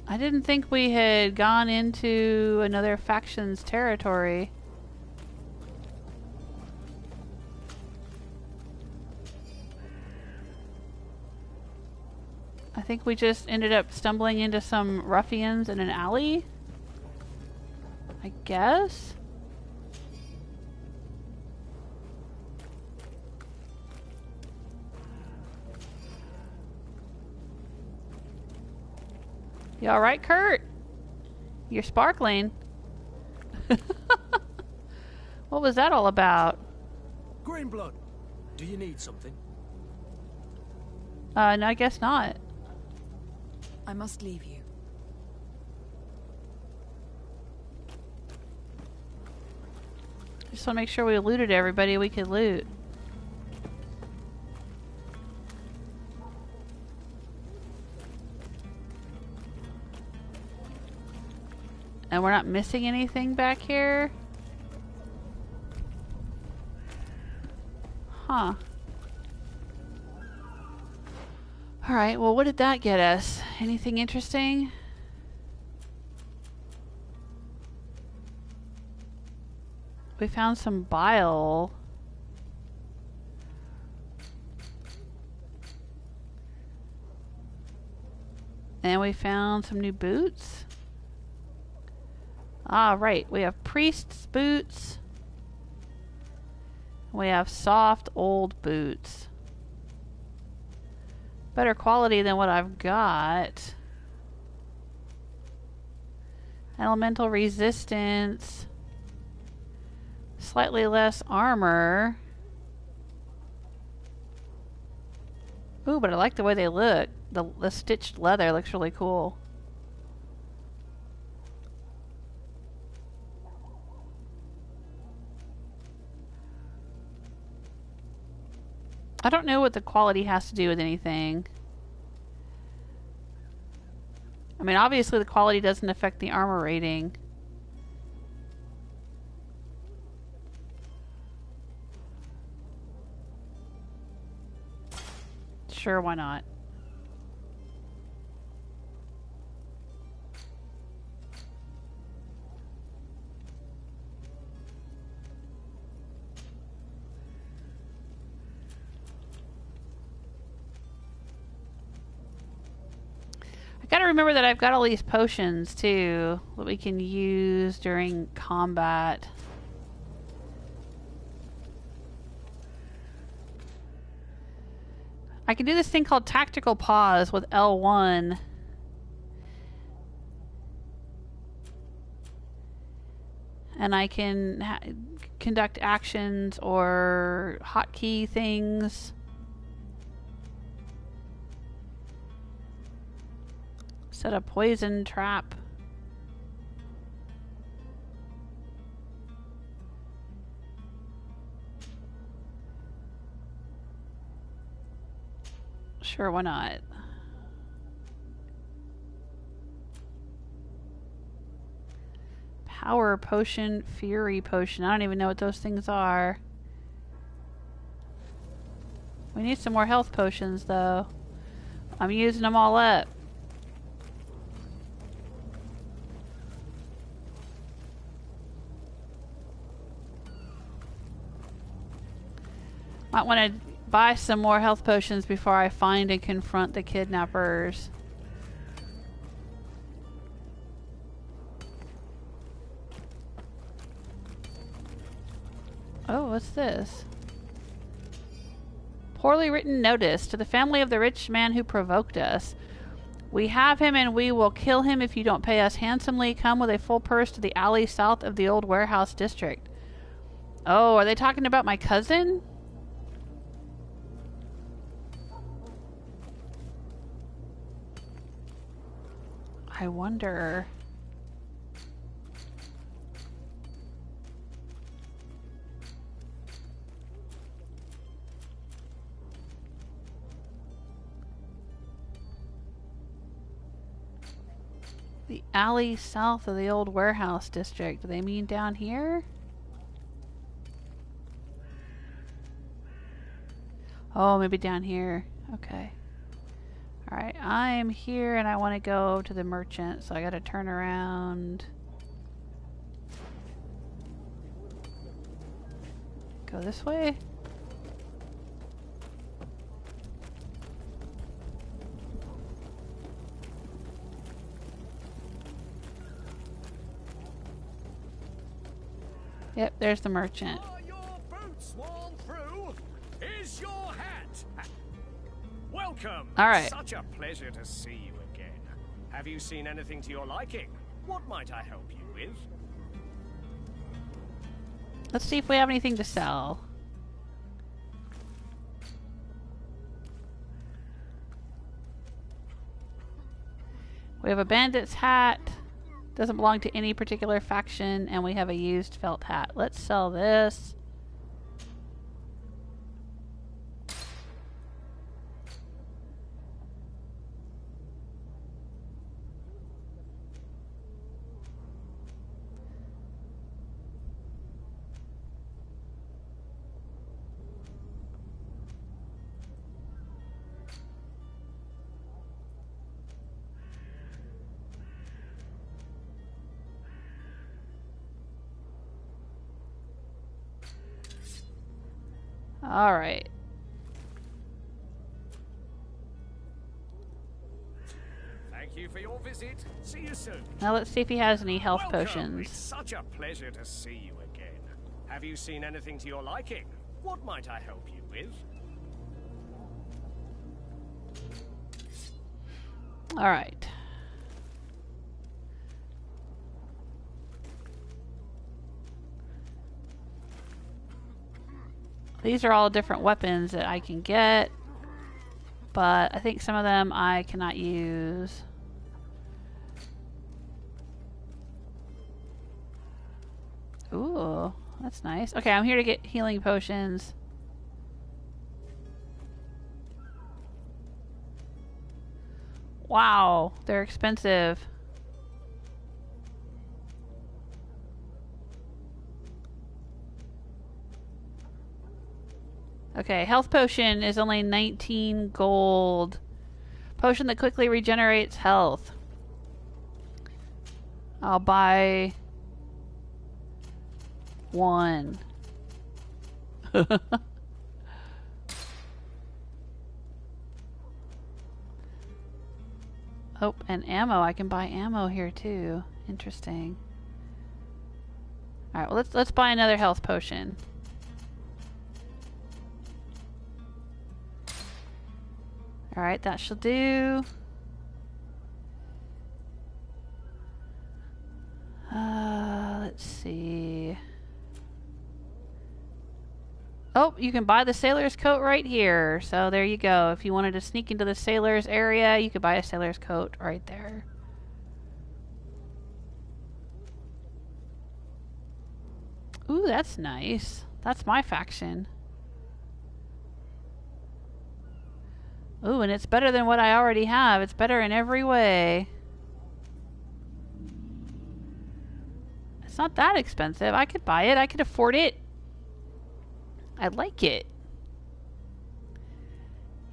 I didn't think we had gone into another faction's territory. I think we just ended up stumbling into some ruffians in an alley. I guess? You alright, Kurt? You're sparkling. What was that all about? Greenblood, do you need something? No, I guess not. I must leave you. Just want to make sure we looted everybody we could loot. And we're not missing anything back here? Huh. Alright, well, what did that get us? Anything interesting? We found some bile. And we found some new boots. Ah, right. We have priest's boots. We have soft old boots. Better quality than what I've got. Elemental resistance. Slightly less armor. Ooh, but I like the way they look. The stitched leather looks really cool. I don't know what the quality has to do with anything. I mean, obviously the quality doesn't affect the armor rating. Sure, why not? I gotta remember that I've got all these potions too that we can use during combat. I can do this thing called tactical pause with L1. And I can conduct actions or hotkey things. Set a poison trap. Sure, why not? Power potion, fury potion. I don't even know what those things are. We need some more health potions, though. I'm using them all up. Might want to buy some more health potions before I find and confront the kidnappers. Oh, what's this? Poorly written notice to the family of the rich man who provoked us. We have him and we will kill him if you don't pay us handsomely. Come with a full purse to the alley south of the old warehouse district. Oh, are they talking about my cousin? I wonder. The alley south of the old warehouse district. Do they mean down here? Oh, maybe down here. Okay. Alright, I'm here and I want to go to the merchant, so I gotta turn around. Go this way? Yep, there's the merchant. Are your boots worn through? Is your hat? Welcome. All right. Such a pleasure to see you again. Have you seen anything to your liking? What might I help you with? Let's see if we have anything to sell. We have a bandit's hat. Doesn't belong to any particular faction, and we have a used felt hat. Let's sell this. Alright. Thank you for your visit. See you soon. Now let's see if he has any health Welcome. potions. It's such a pleasure to see you again. Have you seen anything to your liking? What might I help you with? Alright. These are all different weapons that I can get, but I think some of them I cannot use. Ooh, that's nice. Okay, I'm here to get healing potions. Wow, they're expensive. Okay, health potion is only 19 gold. Potion that quickly regenerates health. I'll buy one. Oh, and ammo. I can buy ammo here too. Interesting. All right, well let's buy another health potion. All right, that shall do. Let's see. Oh, you can buy the sailor's coat right here. So there you go. If you wanted to sneak into the sailor's area, you could buy a sailor's coat right there. Ooh, that's nice. That's my faction. Ooh, and it's better than what I already have. It's better in every way. It's not that expensive. I could buy it. I could afford it. I like it.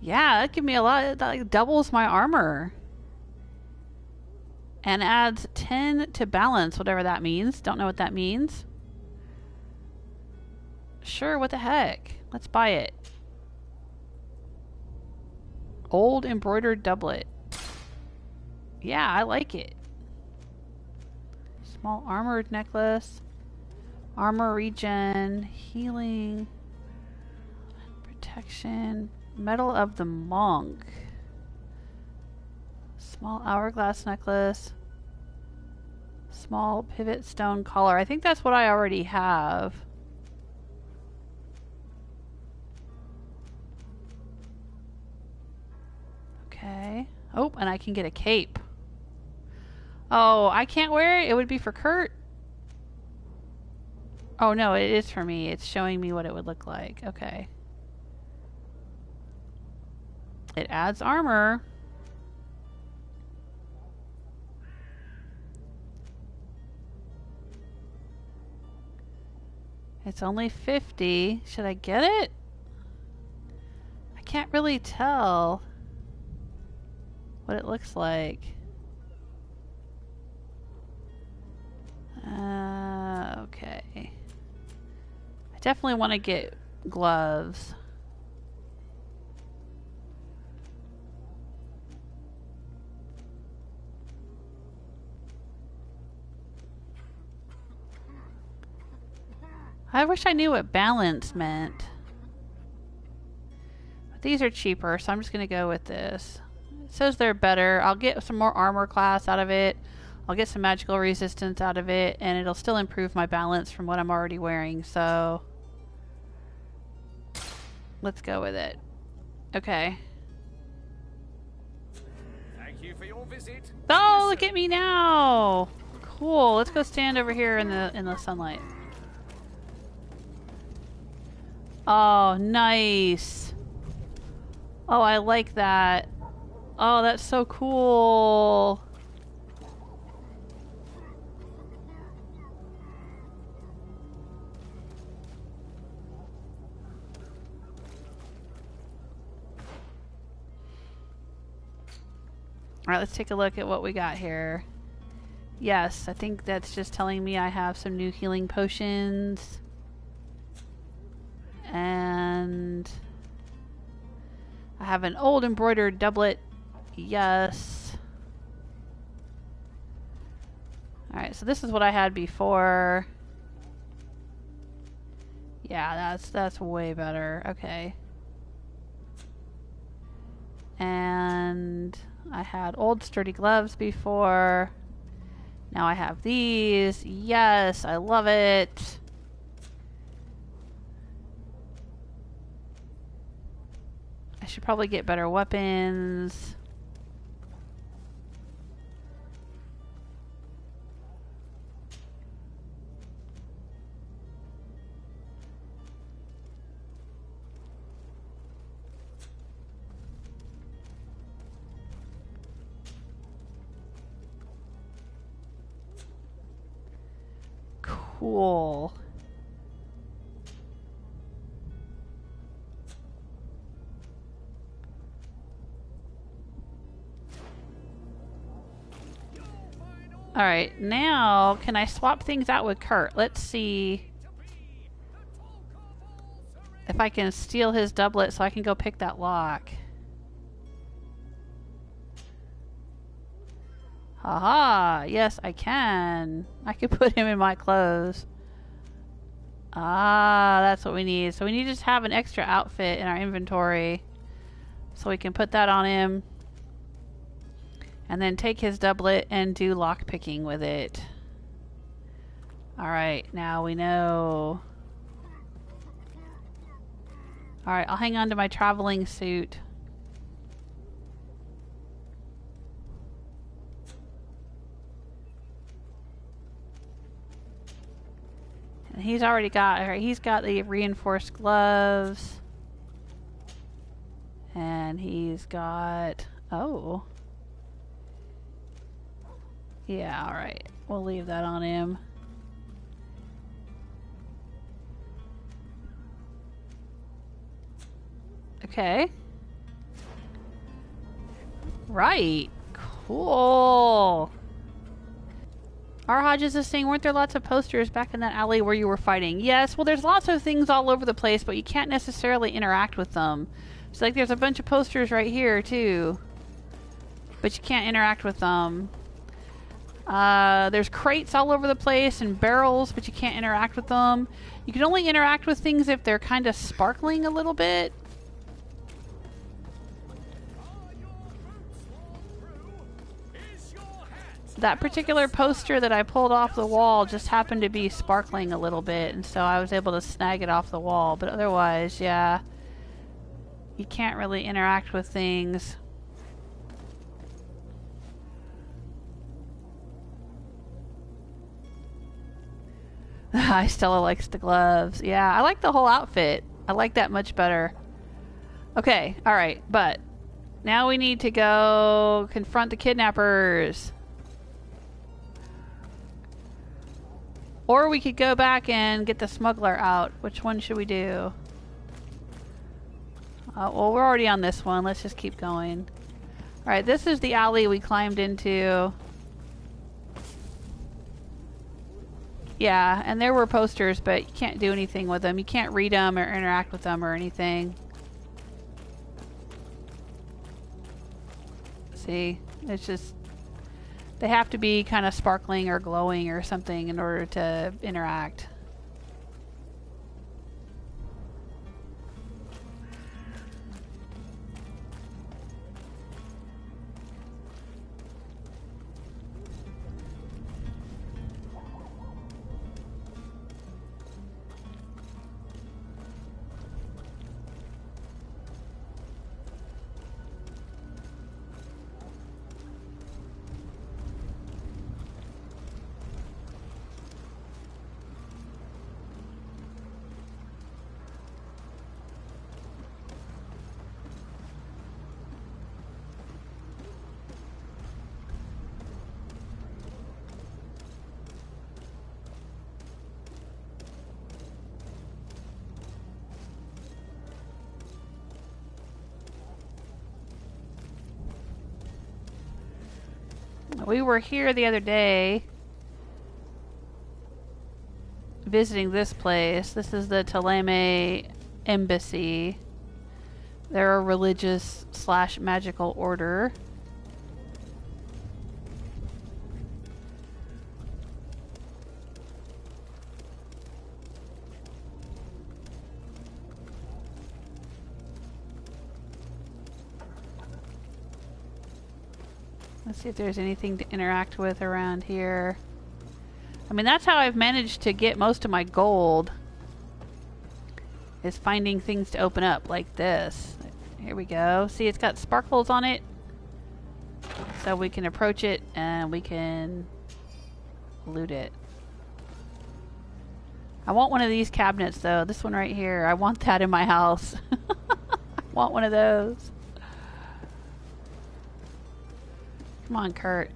Yeah, that gives me a lot. That like doubles my armor. And adds 10 to balance, whatever that means. Don't know what that means. Sure, what the heck? Let's buy it. Old embroidered doublet. Yeah, I like it. Small armored necklace. Armor regen. Healing. Protection. Medal of the Monk. Small hourglass necklace. Small pivot stone collar. I think that's what I already have. Okay. Oh, and I can get a cape. Oh, I can't wear it? It would be for Kurt? Oh, no, it is for me. It's showing me what it would look like. Okay. It adds armor. It's only 50. Should I get it? I can't really tell what it looks like. Okay. I definitely want to get gloves. I wish I knew what balance meant. But these are cheaper, so I'm just going to go with this. It says they're better. I'll get some more armor class out of it. I'll get some magical resistance out of it, and it'll still improve my balance from what I'm already wearing, so let's go with it. Okay. Thank you for your visit. Oh, look at me now! Cool. Let's go stand over here in the sunlight. Oh, nice. Oh, I like that. Oh, that's so cool. Alright, let's take a look at what we got here. Yes, I think that's just telling me I have some new healing potions. And And I have an old embroidered doublet. Yes. Alright, so this is what I had before. Yeah, that's way better. Okay. And I had old sturdy gloves before. Now I have these. Yes, I love it. I should probably get better weapons. Cool. Alright, now can I swap things out with Kurt? Let's see if I can steal his doublet so I can go pick that lock. Haha, yes I can. I can put him in my clothes. Ah, that's what we need. So we need to just have an extra outfit in our inventory so we can put that on him. And then take his doublet and do lock picking with it. Alright, now we know. Alright, I'll hang on to my traveling suit. And he's already got, he's got the reinforced gloves. And he's got, oh. Yeah, alright. We'll leave that on him. Okay. Right. Cool. Our Hodges is saying, weren't there lots of posters back in that alley where you were fighting? Yes, well there's lots of things all over the place, but you can't necessarily interact with them. So like there's a bunch of posters right here too. But you can't interact with them. There's crates all over the place and barrels, but you can't interact with them. You can only interact with things if they're kind of sparkling a little bit. That particular poster that I pulled off the wall just happened to be sparkling a little bit, and so I was able to snag it off the wall. But otherwise, yeah, you can't really interact with things. Stella likes the gloves. Yeah, I like the whole outfit. I like that much better. Okay, alright, but now we need to go confront the kidnappers. Or we could go back and get the smuggler out. Which one should we do? Well, we're already on this one. Let's just keep going. Alright, this is the alley we climbed into. Yeah, and there were posters, but you can't do anything with them. You can't read them or interact with them or anything. See? It's just... they have to be kind of sparkling or glowing or something in order to interact. We were here the other day visiting this place. This is the Taleme embassy. They're a religious / magical order. Let's see if there's anything to interact with around here. I mean, that's how I've managed to get most of my gold, is finding things to open up like this. Here we go. See, it's got sparkles on it. So we can approach it and we can loot it. I want one of these cabinets though. This one right here. I want that in my house. I want one of those. Come on, Kurt.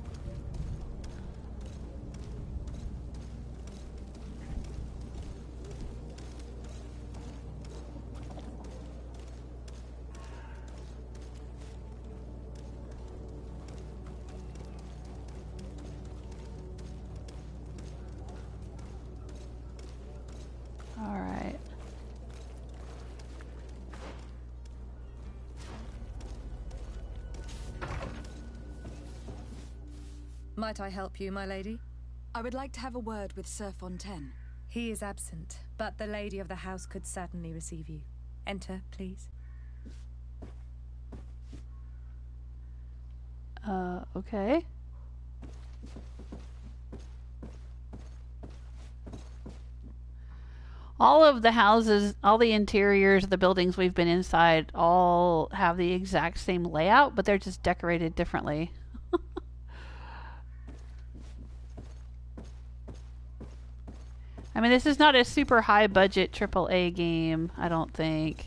All right. Might I help you, my lady? I would like to have a word with Sir Fontaine. He is absent, but the lady of the house could certainly receive you. Enter, please. Okay. All of the houses, all the interiors of the buildings we've been inside all have the exact same layout, but they're just decorated differently. I mean, this is not a super high budget AAA game, I don't think.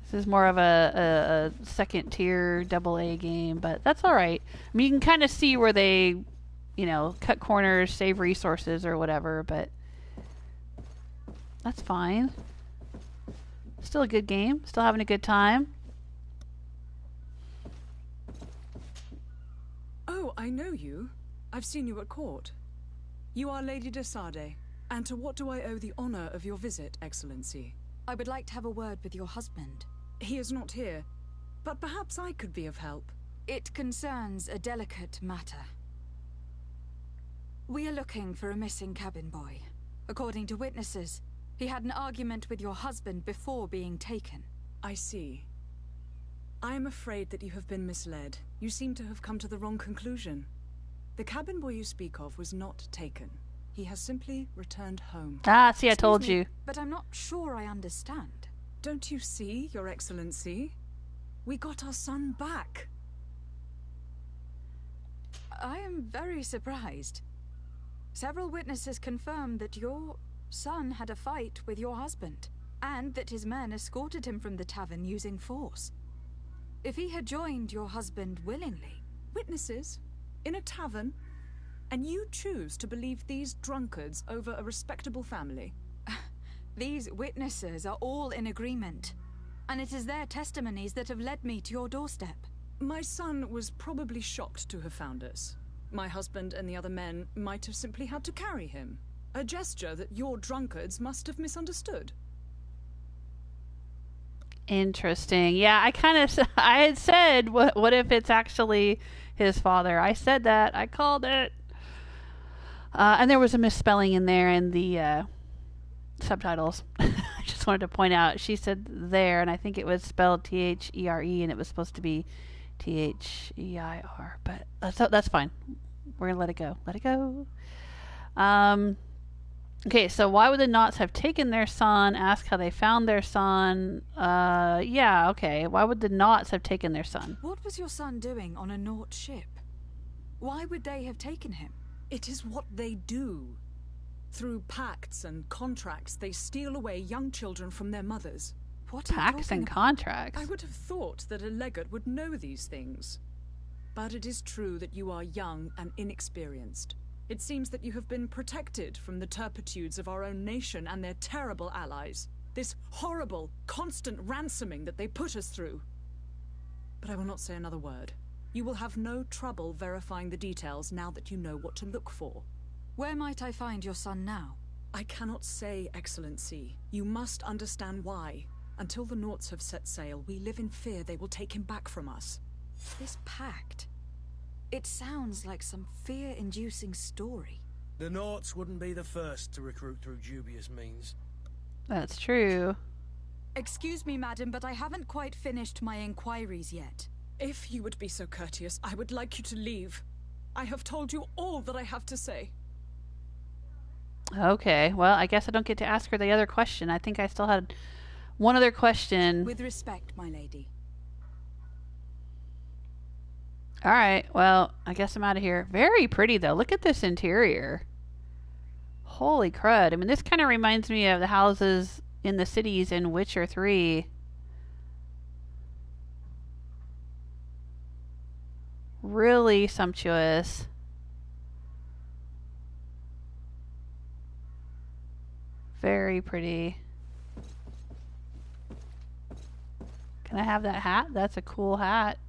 This is more of a second tier AA game, but that's alright. I mean, you can kind of see where they, you know, cut corners, save resources or whatever, but that's fine. Still a good game. Still having a good time. Oh, I know you. I've seen you at court. You are Lady DeSardet. And to what do I owe the honor of your visit, Excellency? I would like to have a word with your husband. He is not here, but perhaps I could be of help. It concerns a delicate matter. We are looking for a missing cabin boy. According to witnesses, he had an argument with your husband before being taken. I see. I am afraid that you have been misled. You seem to have come to the wrong conclusion. The cabin boy you speak of was not taken. He has simply returned home. Ah, see, I told you. But I'm not sure I understand. Don't you see, Your Excellency? We got our son back. I am very surprised. Several witnesses confirmed that your son had a fight with your husband, and that his men escorted him from the tavern using force. If he had joined your husband willingly... Witnesses? In a tavern? And you choose to believe these drunkards over a respectable family? These witnesses are all in agreement, and it is their testimonies that have led me to your doorstep. My son was probably shocked to have found us. My husband and the other men might have simply had to carry him. A gesture that your drunkards must have misunderstood. Interesting. Yeah, I had said, what if it's actually his father? I said that. I called it. And there was a misspelling in there in the subtitles. I just wanted to point out. She said there, and I think it was spelled T-H-E-R-E, and it was supposed to be T-H-E-I-R. But that's fine. We're going to let it go. Let it go. Okay, so why would the Knots have taken their son? Ask how they found their son. Yeah, okay. Why would the Knots have taken their son? What was your son doing on a Knot ship? Why would they have taken him? It is what they do. Through pacts and contracts, they steal away young children from their mothers. What are you Pacts talking and about? contracts? I would have thought that a legate would know these things. But it is true that you are young and inexperienced. It seems that you have been protected from the turpitudes of our own nation and their terrible allies. This horrible, constant ransoming that they put us through. But I will not say another word. You will have no trouble verifying the details now that you know what to look for. Where might I find your son now? I cannot say, Excellency. You must understand why. Until the Nauts have set sail, we live in fear they will take him back from us. This pact. It sounds like some fear-inducing story. The Nauts wouldn't be the first to recruit through dubious means. That's true. Excuse me, madam, but I haven't quite finished my inquiries yet. If you would be so courteous, I would like you to leave. I have told you all that I have to say. Okay, well, I guess I don't get to ask her the other question. I think I still had one other question. With respect, my lady. Alright, well, I guess I'm out of here. Very pretty, though. Look at this interior. Holy crud. I mean, this kind of reminds me of the houses in the cities in Witcher 3. Really sumptuous. Very pretty. Can I have that hat? That's a cool hat.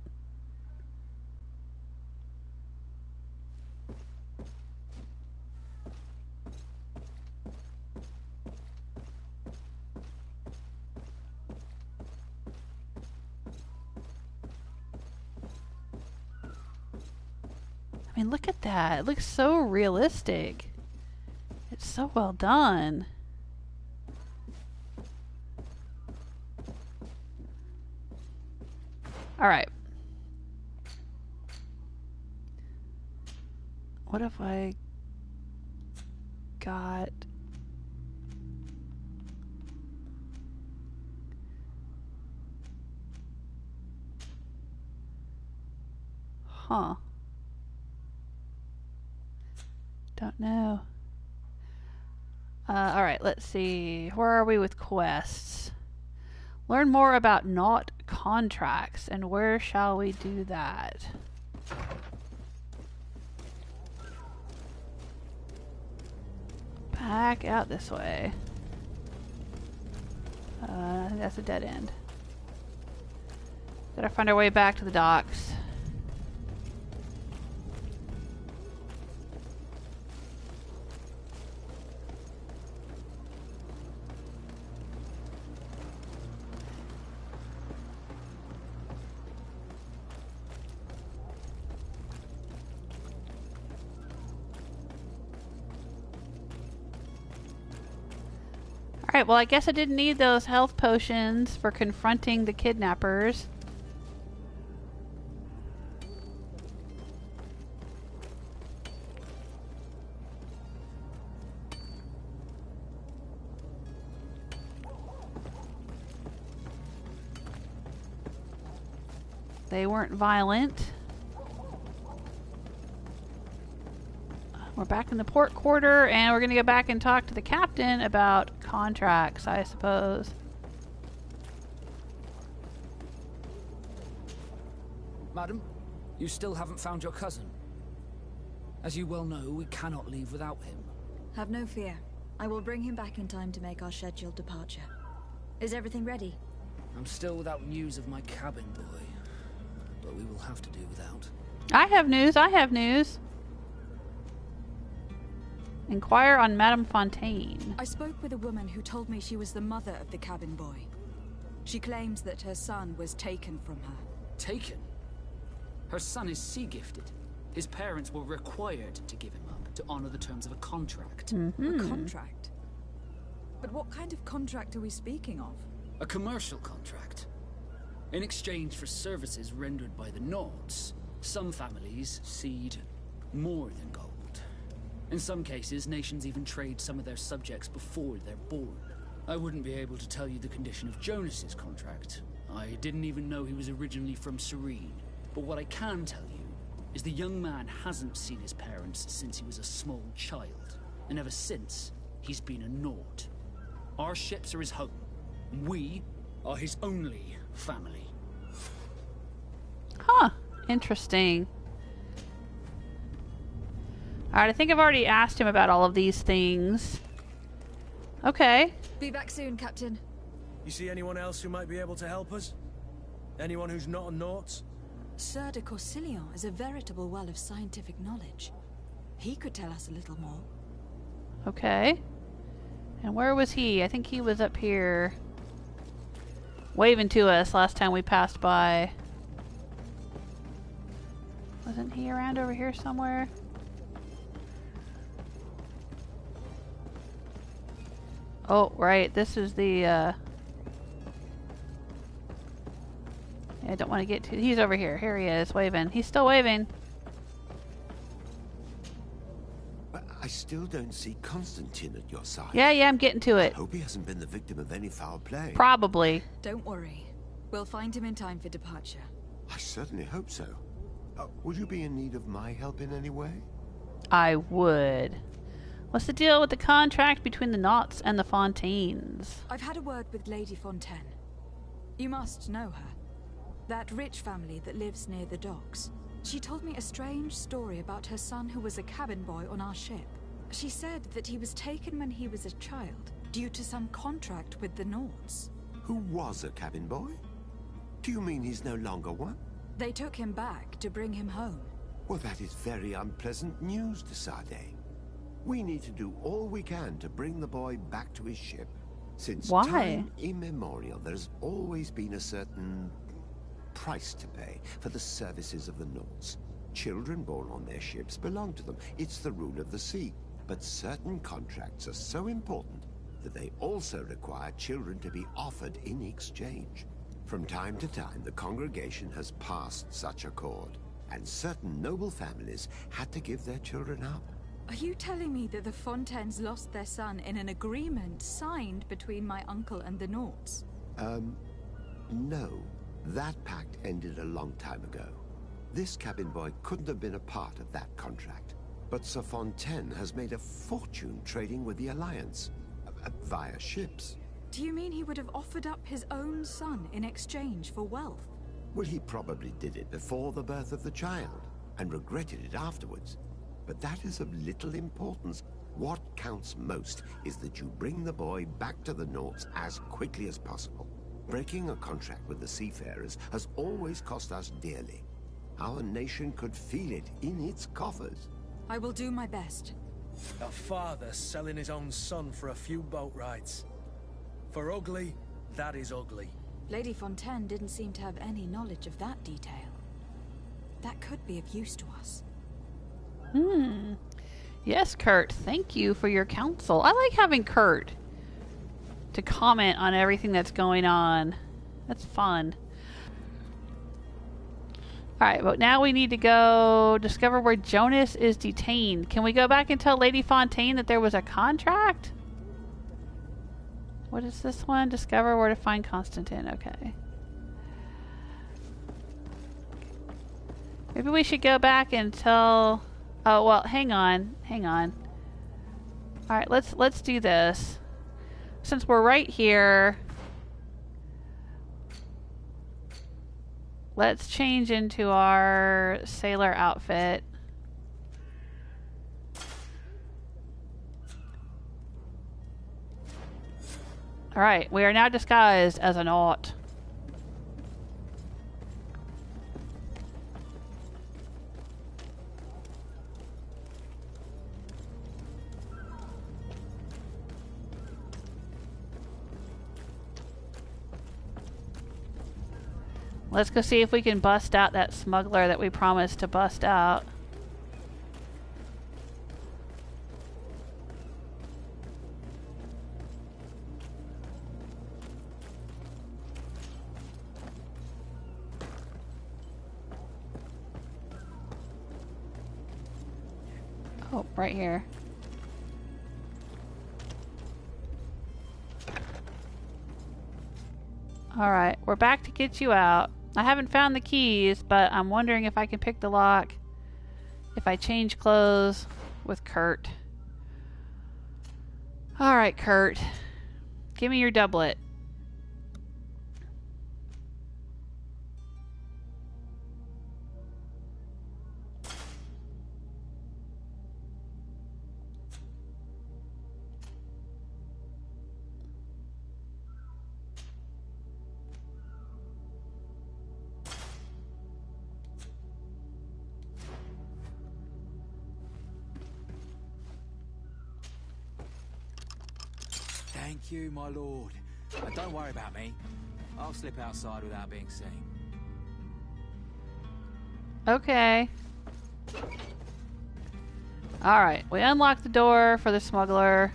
I mean, look at that. It looks so realistic. It's so well done. All right. What if I got... Huh. Don't know. Alright, let's see. Where are we with quests? Learn more about Naut contracts, and where shall we do that? Back out this way. I think that's a dead end. Gotta find our way back to the docks. Alright, well I guess I didn't need those health potions for confronting the kidnappers. They weren't violent. We're back in the port quarter, and we're going to go back and talk to the captain about contracts, I suppose. Madam, you still haven't found your cousin. As you well know, we cannot leave without him. Have no fear. I will bring him back in time to make our scheduled departure. Is everything ready? I'm still without news of my cabin boy, but we will have to do without. I have news, I have news. Inquire on Madame Fontaine. I spoke with a woman who told me she was the mother of the cabin boy. She claims that her son was taken from her. Taken? Her son is sea-gifted. His parents were required to give him up to honor the terms of a contract. A contract? But what kind of contract are we speaking of? A commercial contract. In exchange for services rendered by the Nauts, some families cede more than gold. In some cases, nations even trade some of their subjects before they're born. I wouldn't be able to tell you the condition of Jonas's contract. I didn't even know he was originally from Serene. But what I can tell you is the young man hasn't seen his parents since he was a small child. And ever since, he's been a Naut. Our ships are his home. We are his only family. Huh. Interesting. Alright, I think I've already asked him about all of these things. Okay. Be back soon, Captain. You see anyone else who might be able to help us? Anyone who's not a Naut? Sir de Corsillon is a veritable well of scientific knowledge. He could tell us a little more. Okay. And where was he? I think he was up here waving to us last time we passed by. Wasn't he around over here somewhere? Oh, right. This is the, I don't want to get to... He's over here. Here he is, waving. He's still waving. But I still don't see Constantine at your side. Yeah, I'm getting to it. I hope he hasn't been the victim of any foul play. Probably. Don't worry. We'll find him in time for departure. I certainly hope so. Would you be in need of my help in any way? I would. What's the deal with the contract between the Knots and the Fontaines? I've had a word with Lady Fontaine. You must know her. That rich family that lives near the docks. She told me a strange story about her son who was a cabin boy on our ship. She said that he was taken when he was a child, due to some contract with the Nauts. Who was a cabin boy? Do you mean he's no longer one? They took him back to bring him home. Well, that is very unpleasant news, DeSardet. We need to do all we can to bring the boy back to his ship. Since time immemorial, there's always been a certain price to pay for the services of the Nauts. Children born on their ships belong to them. It's the rule of the sea. But certain contracts are so important that they also require children to be offered in exchange. From time to time, the congregation has passed such accord, and certain noble families had to give their children up. Are you telling me that the Fontaines lost their son in an agreement signed between my uncle and the Nauts? No. That pact ended a long time ago. This cabin boy couldn't have been a part of that contract. But Sir Fontaine has made a fortune trading with the Alliance, via ships. Do you mean he would have offered up his own son in exchange for wealth? Well, he probably did it before the birth of the child, and regretted it afterwards. But that is of little importance. What counts most is that you bring the boy back to the Nauts as quickly as possible. Breaking a contract with the seafarers has always cost us dearly. Our nation could feel it in its coffers. I will do my best. A father selling his own son for a few boat rides. For ugly, that is ugly. Lady Fontaine didn't seem to have any knowledge of that detail. That could be of use to us. Yes, Kurt. Thank you for your counsel. I like having Kurt to comment on everything that's going on. That's fun. Alright, but now we need to go discover where Jonas is detained. Can we go back and tell Lady Fontaine that there was a contract? What is this one? Discover where to find Constantine. Okay. Maybe we should go back and tell... Oh, well, hang on. Alright, let's do this. Since we're right here... Let's change into our sailor outfit. Alright, we are now disguised as a Naut. Let's go see if we can bust out that smuggler that we promised to bust out. Oh, right here. Alright, we're back to get you out. I haven't found the keys, but I'm wondering if I can pick the lock if I change clothes with Kurt. Alright, Kurt. Give me your doublet. Thank you, my lord. And don't worry about me. I'll slip outside without being seen. Okay. Alright, we unlocked the door for the smuggler.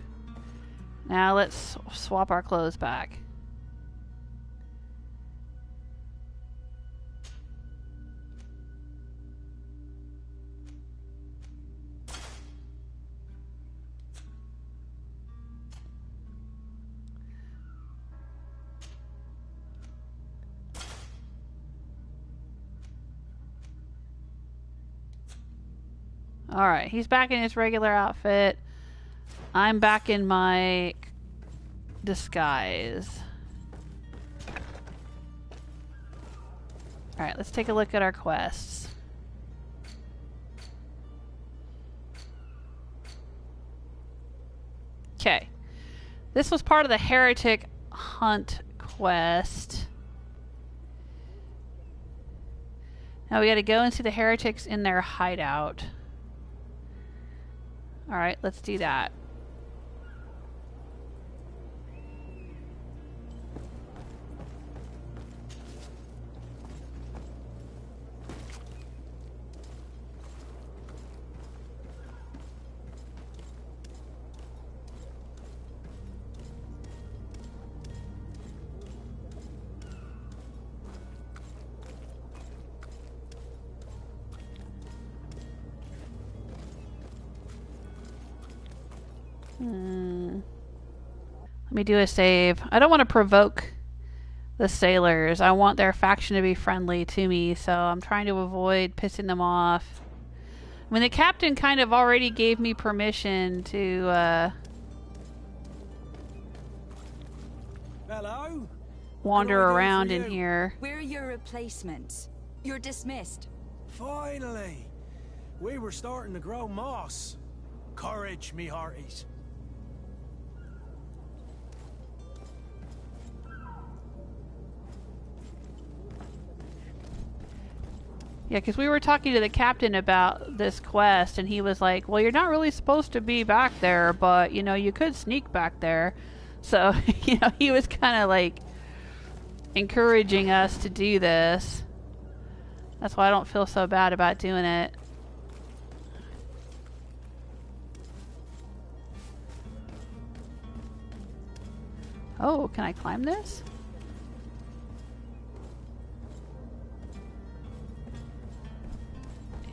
Now let's swap our clothes back. Alright, he's back in his regular outfit. I'm back in my disguise. Alright, let's take a look at our quests. Okay. This was part of the Heretic Hunt quest. Now we gotta go and see the heretics in their hideout. Alright, let's do that. Let me do a save. I don't want to provoke the sailors. I want their faction to be friendly to me, so I'm trying to avoid pissing them off. I mean, the captain kind of already gave me permission to Hello? wander around in here. We're your replacements. You're dismissed. Finally! We were starting to grow moss. Courage, me hearties. Yeah, because we were talking to the captain about this quest, and he was like, well, you're not really supposed to be back there, but, you know, you could sneak back there. So, you know, he was kind of, like, encouraging us to do this. That's why I don't feel so bad about doing it. Oh, can I climb this?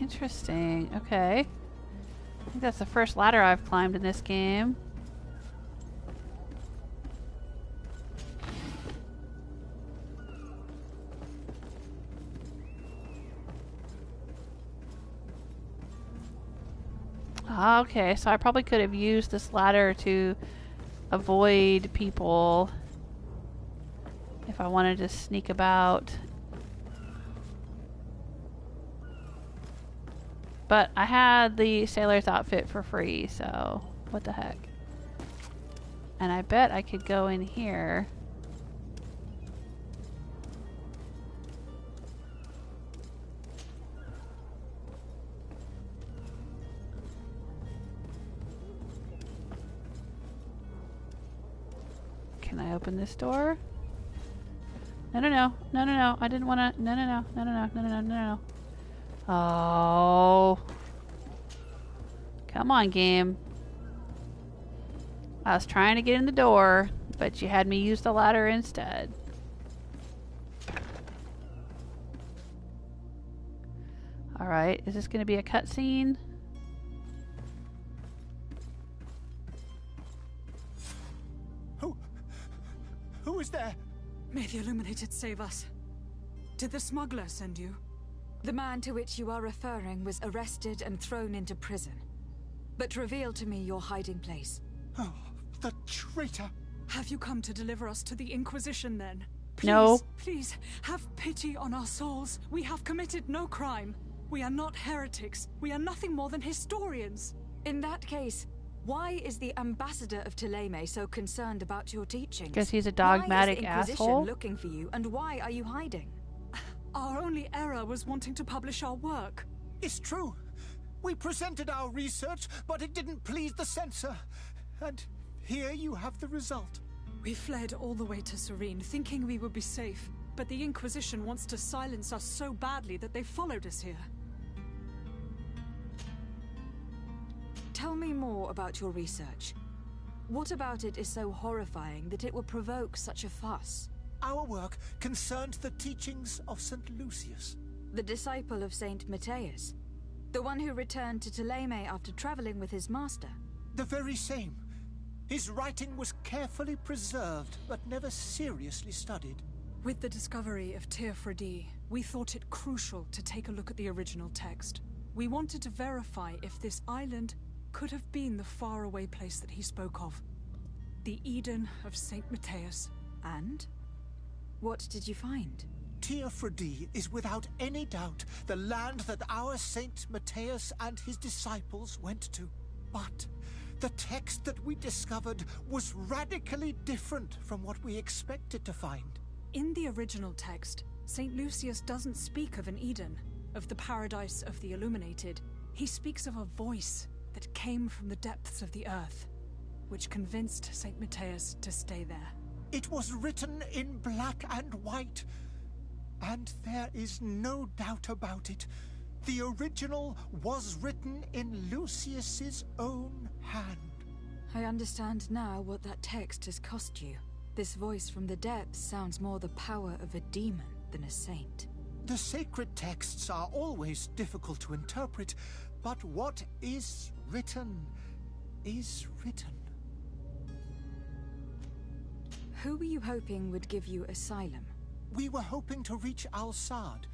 Interesting. Okay. I think that's the first ladder I've climbed in this game. Okay, so I probably could have used this ladder to avoid people if I wanted to sneak about. But I had the sailor's outfit for free, so what the heck. And I bet I could go in here. Can I open this door? No, no, no. No, no, no. I didn't want to. No, no, no. No, no, no. No, no, no, no, no. Oh. Come on, game. I was trying to get in the door, but you had me use the ladder instead. Alright, is this going to be a cutscene? Who is there? May the Illuminated save us. Did the smuggler send you? The man to which you are referring was arrested and thrown into prison. But reveal to me your hiding place. Oh, the traitor! Have you come to deliver us to the Inquisition then? Please, No. please, have pity on our souls. We have committed no crime. We are not heretics. We are nothing more than historians. In that case, why is the ambassador of Thélème so concerned about your teachings? Because he's a dogmatic Why is the Inquisition asshole. looking for you, and why are you hiding? Our only error was wanting to publish our work. It's true. We presented our research, but it didn't please the censor. And here you have the result. We fled all the way to Serene, thinking we would be safe. But the Inquisition wants to silence us so badly that they followed us here. Tell me more about your research. What about it is so horrifying that it will provoke such a fuss? Our work concerned the teachings of St. Lucius. The disciple of St. Matthias? The one who returned to Ptolemy after traveling with his master? The very same. His writing was carefully preserved, but never seriously studied. With the discovery of Teofredi, we thought it crucial to take a look at the original text. We wanted to verify if this island could have been the faraway place that he spoke of. The Eden of St. Matthias. And? What did you find? Teofredi is without any doubt the land that our Saint Matthias and his disciples went to. But the text that we discovered was radically different from what we expected to find. In the original text, St. Lucius doesn't speak of an Eden, of the paradise of the illuminated. He speaks of a voice that came from the depths of the earth, which convinced St. Matthias to stay there. It was written in black and white, and there is no doubt about it. The original was written in Lucius's own hand. I understand now what that text has cost you. This voice from the depths sounds more the power of a demon than a saint. The sacred texts are always difficult to interpret, but what is written is written. Who were you hoping would give you asylum? We were hoping to reach Al-Sad.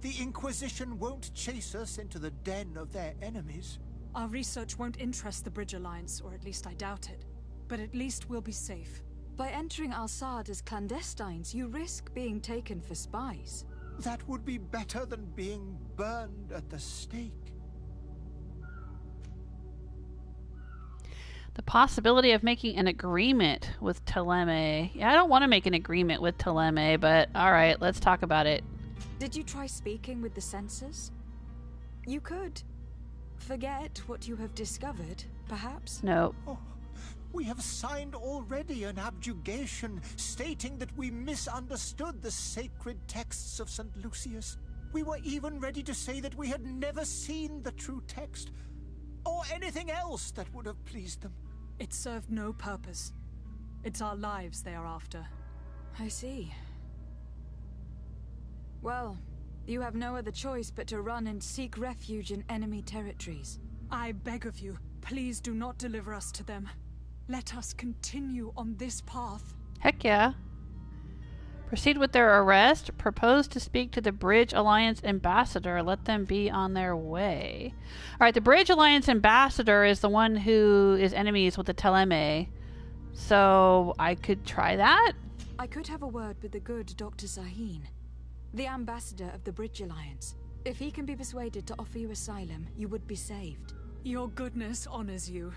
The Inquisition won't chase us into the den of their enemies. Our research won't interest the Bridge Alliance, or at least I doubt it. But at least we'll be safe. By entering Al-Sad as clandestines, you risk being taken for spies. That would be better than being burned at the stake. The possibility of making an agreement with Ptolemy. Yeah, I don't want to make an agreement with Ptolemy, but alright, let's talk about it. Did you try speaking with the censors? You could. Forget what you have discovered, perhaps? No. Oh, we have signed already an abjugation stating that we misunderstood the sacred texts of St. Lucius. We were even ready to say that we had never seen the true text, or anything else that would have pleased them. It served no purpose. It's our lives they are after. I see. Well, you have no other choice but to run and seek refuge in enemy territories. I beg of you, please do not deliver us to them. Let us continue on this path. Heck yeah. Proceed with their arrest. Propose to speak to the Bridge Alliance ambassador. Let them be on their way. Alright, the Bridge Alliance ambassador is the one who is enemies with the Ptolemy. So, I could try that? I could have a word with the good Dr. Sahin, the ambassador of the Bridge Alliance. If he can be persuaded to offer you asylum, you would be saved. Your goodness honors you.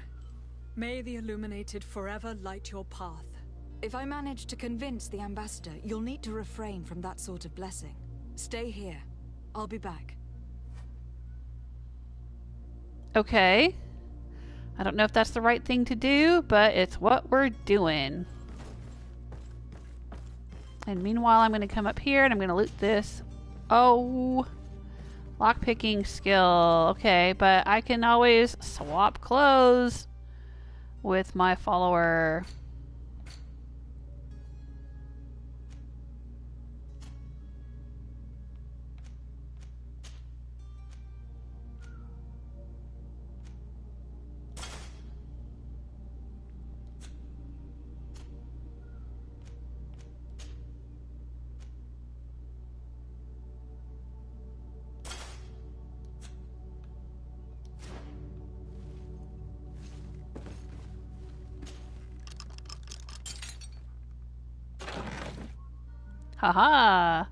May the Illuminated forever light your path. If I manage to convince the ambassador, you'll need to refrain from that sort of blessing. Stay here. I'll be back. Okay. I don't know if that's the right thing to do, but it's what we're doing. And meanwhile, I'm going to come up here and I'm going to loot this. Oh, lockpicking skill. Okay, but I can always swap clothes with my follower. Haha!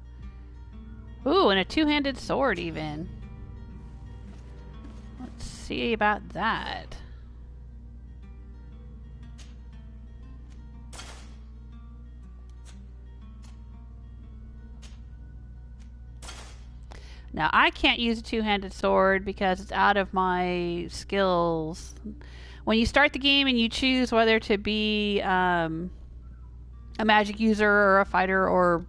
Ooh, and a two-handed sword even. Let's see about that. Now, I can't use a two-handed sword because it's out of my skills. when you start the game and you choose whether to be a magic user or a fighter or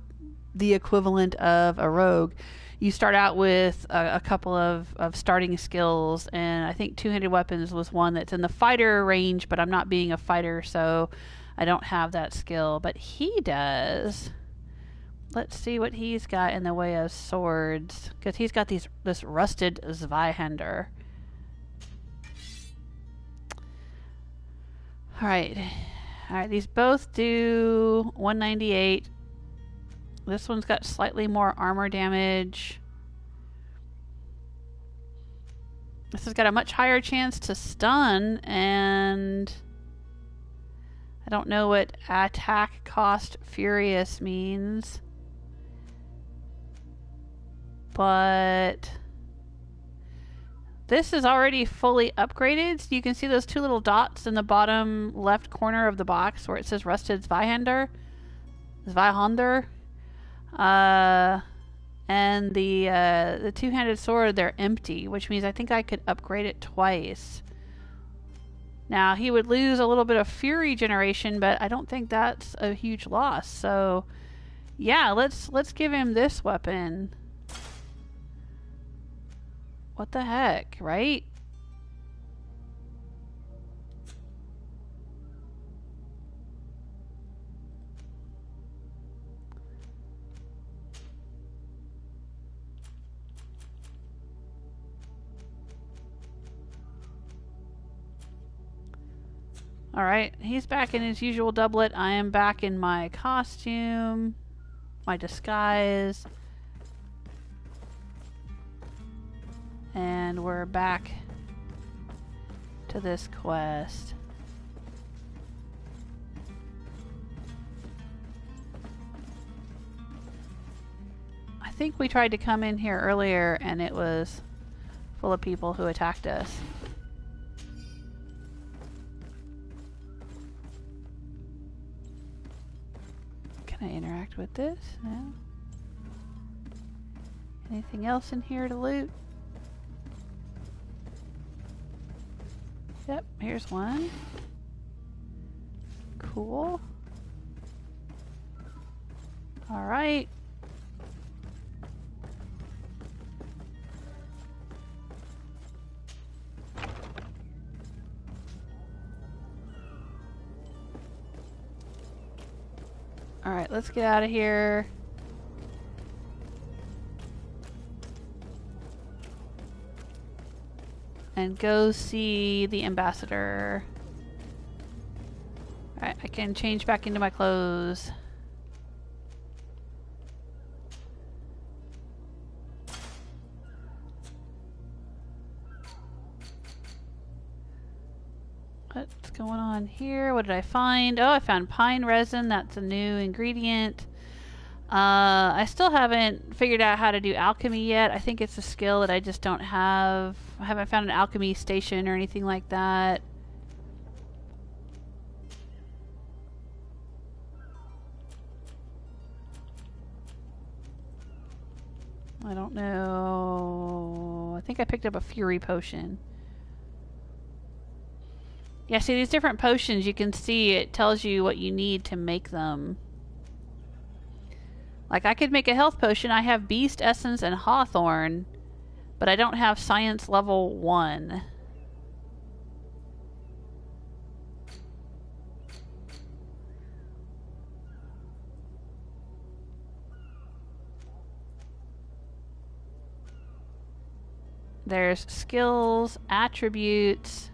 the equivalent of a rogue, you start out with a couple of starting skills, and I think two-handed weapons was one that's in the fighter range, but I'm not being a fighter, so I don't have that skill, but he does. Let's see what he's got in the way of swords, because he's got this rusted Zweihander. Alright, these both do 198. This one's got slightly more armor damage. This has got a much higher chance to stun, and I don't know what attack cost furious means. But this is already fully upgraded. So you can see those two little dots in the bottom left corner of the box where it says Rusted Zweihander. And the two-handed sword, they're empty, which means I think I could upgrade it twice. Now, he would lose a little bit of fury generation, but I don't think that's a huge loss. So, yeah, let's give him this weapon. What the heck, right? Alright, he's back in his usual doublet. I am back in my costume, my disguise. And we're back to this quest. I think we tried to come in here earlier and it was full of people who attacked us. Can I interact with this? No. Anything else in here to loot? Yep, here's one. Cool. Alright. Alright, let's get out of here. And go see the ambassador. Alright, I can change back into my clothes. What's going on here? What did I find? Oh, I found pine resin. That's a new ingredient. I still haven't figured out how to do alchemy yet. I think it's a skill that I just don't have. I haven't found an alchemy station or anything like that. I don't know. I think I picked up a fury potion. Yeah, see these different potions, you can see it tells you what you need to make them. Like, I could make a health potion. I have Beast Essence and Hawthorn, but I don't have Science Level 1. There's skills, attributes,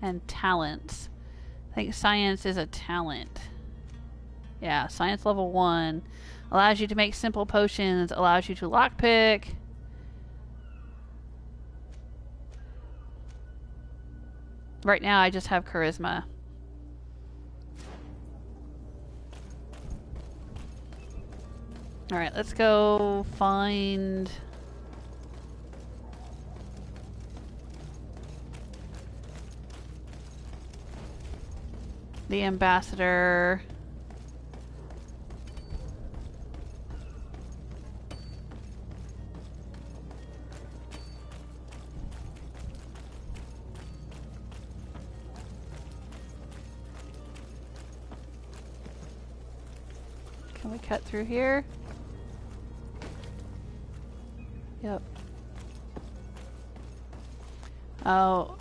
and talents. I think science is a talent. Yeah, science level 1 allows you to make simple potions, allows you to lockpick. Right now I just have charisma. Alright, let's go find the ambassador. Can we cut through here? Yep. Oh.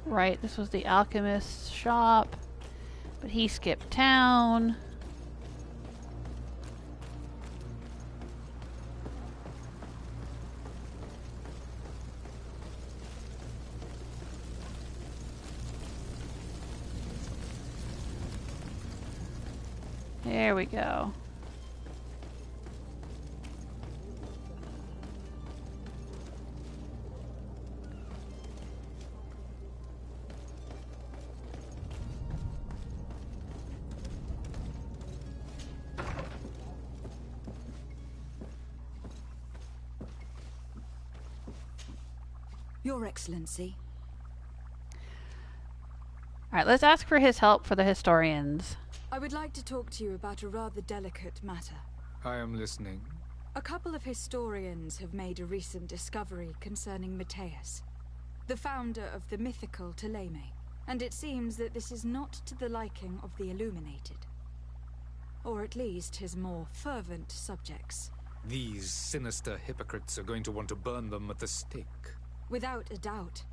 Right, this was the alchemist's shop. But he skipped town. There we go. Your Excellency. Alright, let's ask for his help for the historians. I would like to talk to you about a rather delicate matter. I am listening. A couple of historians have made a recent discovery concerning Matthias, the founder of the mythical Ptolemy, and it seems that this is not to the liking of the Illuminated. Or at least his more fervent subjects. These sinister hypocrites are going to want to burn them at the stake. Without a doubt.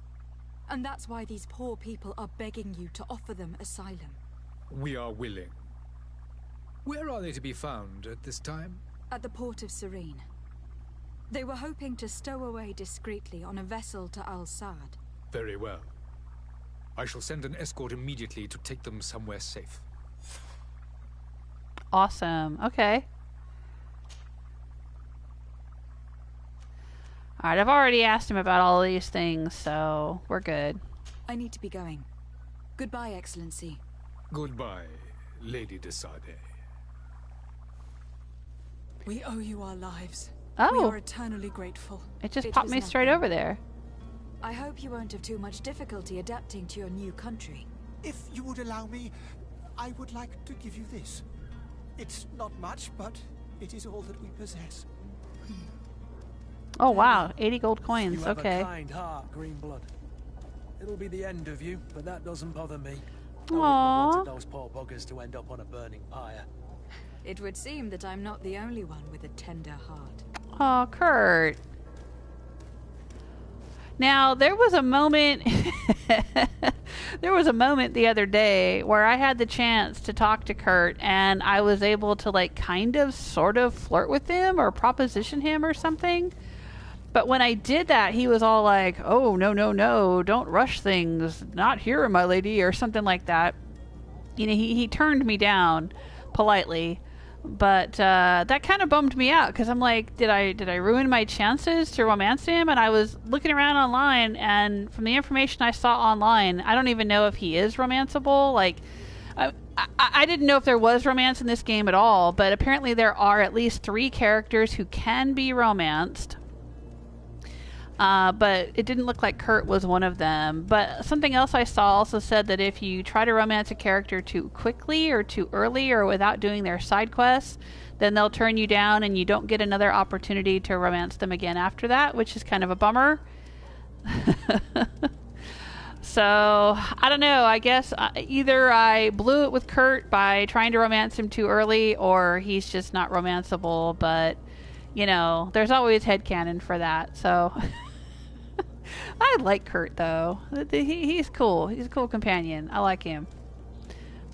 And that's why these poor people are begging you to offer them asylum. We are willing. Where are they to be found at this time? At the port of Serene. They were hoping to stow away discreetly on a vessel to Al-Sad. Very well. I shall send an escort immediately to take them somewhere safe. Awesome. Okay. Alright, I've already asked him about all these things, so we're good. I need to be going. Goodbye, Excellency. Goodbye, Lady DeSardet. We owe you our lives. Oh. We are eternally grateful. It just popped me straight over there. I hope you won't have too much difficulty adapting to your new country. If you would allow me, I would like to give you this. It's not much, but it is all that we possess. Oh wow, 80 gold coins, You have okay. a kind heart, Greenblood. It'll be the end of you, but that doesn't bother me. I Aww. wouldn't have wanted those poor buggers to end up on a burning pyre. It would seem that I'm not the only one with a tender heart. Oh, Kurt. Now, there was a moment the other day where I had the chance to talk to Kurt and I was able to like kind of sort of flirt with him or proposition him or something. But when I did that, he was all like, "Oh, no, don't rush things. Not here, my lady," or something like that. You know, he turned me down politely. But that kind of bummed me out because I'm like, did I ruin my chances to romance him? And I was looking around online, and from the information I saw online, I don't even know if he is romanceable. Like, I didn't know if there was romance in this game at all, but apparently there are at least 3 characters who can be romanced. But it didn't look like Kurt was one of them. But something else I saw also said that if you try to romance a character too quickly or too early or without doing their side quests, then they'll turn you down and you don't get another opportunity to romance them again after that, which is kind of a bummer. So, I don't know. I guess either I blew it with Kurt by trying to romance him too early, or he's just not romanceable. But, you know, there's always headcanon for that, so... I like Kurt, though. He's cool. He's a cool companion. I like him.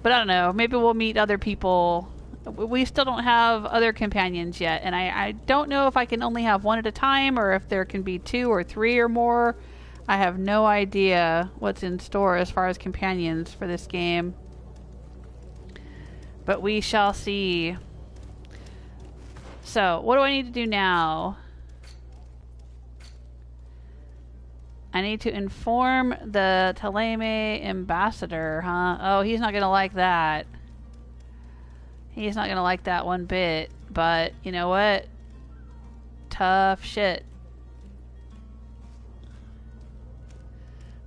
But I don't know. Maybe we'll meet other people. We still don't have other companions yet. And I don't know if I can only have one at a time or if there can be 2 or 3 or more. I have no idea what's in store as far as companions for this game. But we shall see. So, what do I need to do now? I need to inform the Ptolemy ambassador, huh? Oh, he's not going to like that. He's not going to like that one bit. But, you know what? Tough shit.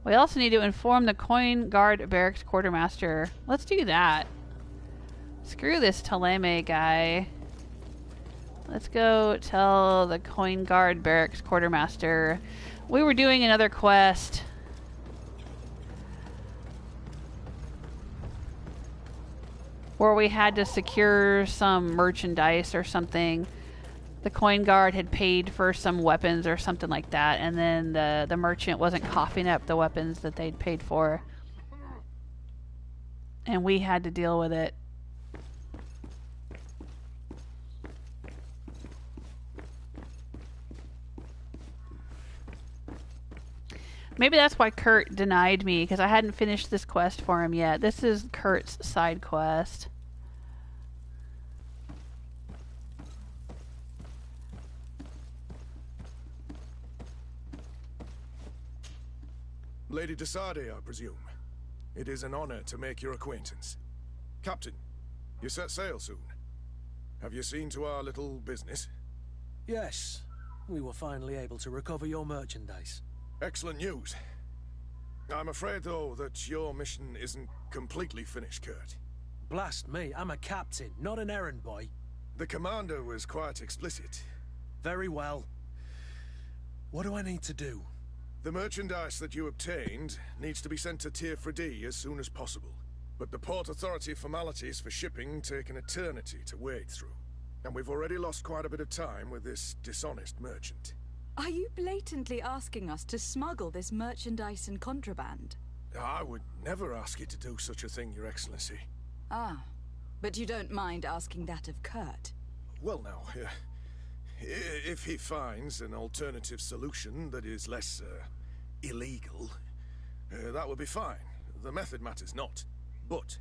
We also need to inform the Coin Guard Barracks Quartermaster. Let's do that. Screw this Ptolemy guy. Let's go tell the Coin Guard Barracks Quartermaster. We were doing another quest. where we had to secure some merchandise or something. The coin guard had paid for some weapons or something like that, and then the merchant wasn't coughing up the weapons that they'd paid for. And we had to deal with it. Maybe that's why Kurt denied me, because I hadn't finished this quest for him yet. This is Kurt's side quest. Lady DeSardet, I presume. It is an honor to make your acquaintance. Captain, you set sail soon. Have you seen to our little business? Yes. We were finally able to recover your merchandise. Excellent news. I'm afraid, though, that your mission isn't completely finished, Kurt. Blast me, I'm a captain, not an errand boy. The commander was quite explicit. Very well. What do I need to do? The merchandise that you obtained needs to be sent to Tier 4D as soon as possible. But the Port Authority formalities for shipping take an eternity to wade through. And we've already lost quite a bit of time with this dishonest merchant. Are you blatantly asking us to smuggle this merchandise and contraband? I would never ask you to do such a thing, Your Excellency. Ah, but you don't mind asking that of Kurt? Well now, if he finds an alternative solution that is less, illegal, that would be fine. The method matters not. But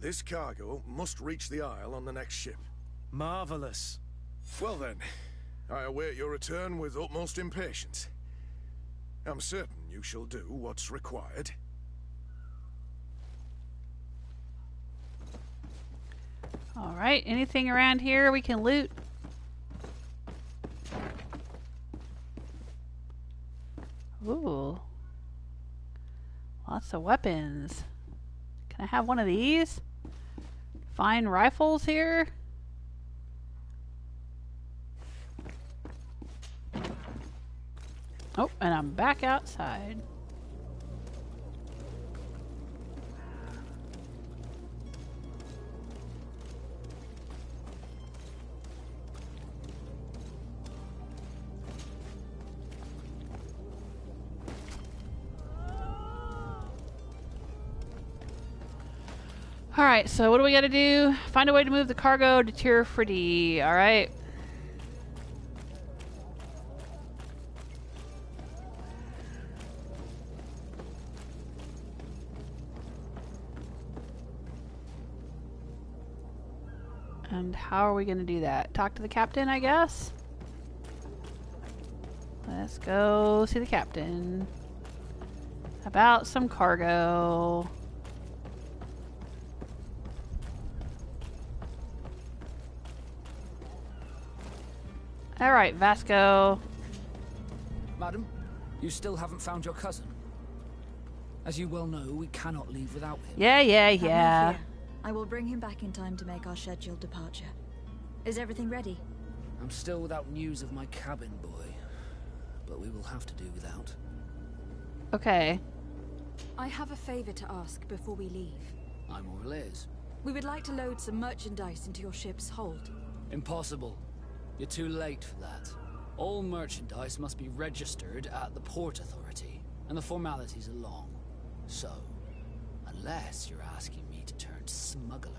this cargo must reach the Isle on the next ship. Marvelous. Well then, I await your return with utmost impatience. I'm certain you shall do what's required. Alright, anything around here we can loot? Ooh. Lots of weapons. Can I have one of these? Fine rifles here? Oh, and I'm back outside. Alright, so what do we gotta do? Find a way to move the cargo to Tier 4D. Alright. And how are we going to do that? Talk to the captain, I guess? Let's go see the captain. About some cargo. Alright, Vasco. Madam, you still haven't found your cousin. As you well know, we cannot leave without him. Yeah. I will bring him back in time to make our scheduled departure. Is everything ready? I'm still without news of my cabin boy, but we will have to do without. Okay. I have a favor to ask before we leave. I'm all ears. We would like to load some merchandise into your ship's hold. Impossible. You're too late for that. All merchandise must be registered at the Port Authority, and the formalities are long. So, unless you're asking me to turn smuggler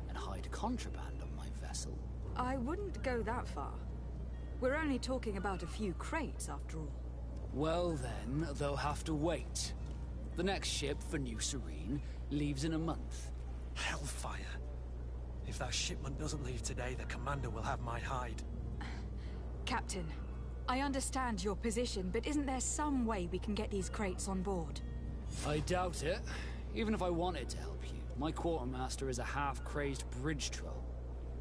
and hide contraband on my vessel. I wouldn't go that far. We're only talking about a few crates, after all. Well then, they'll have to wait. The next ship for New Serene leaves in a month. Hellfire. If that shipment doesn't leave today, the commander will have my hide. Captain, I understand your position, but isn't there some way we can get these crates on board? I doubt it. Even if I wanted to help you, my quartermaster is a half-crazed bridge troll.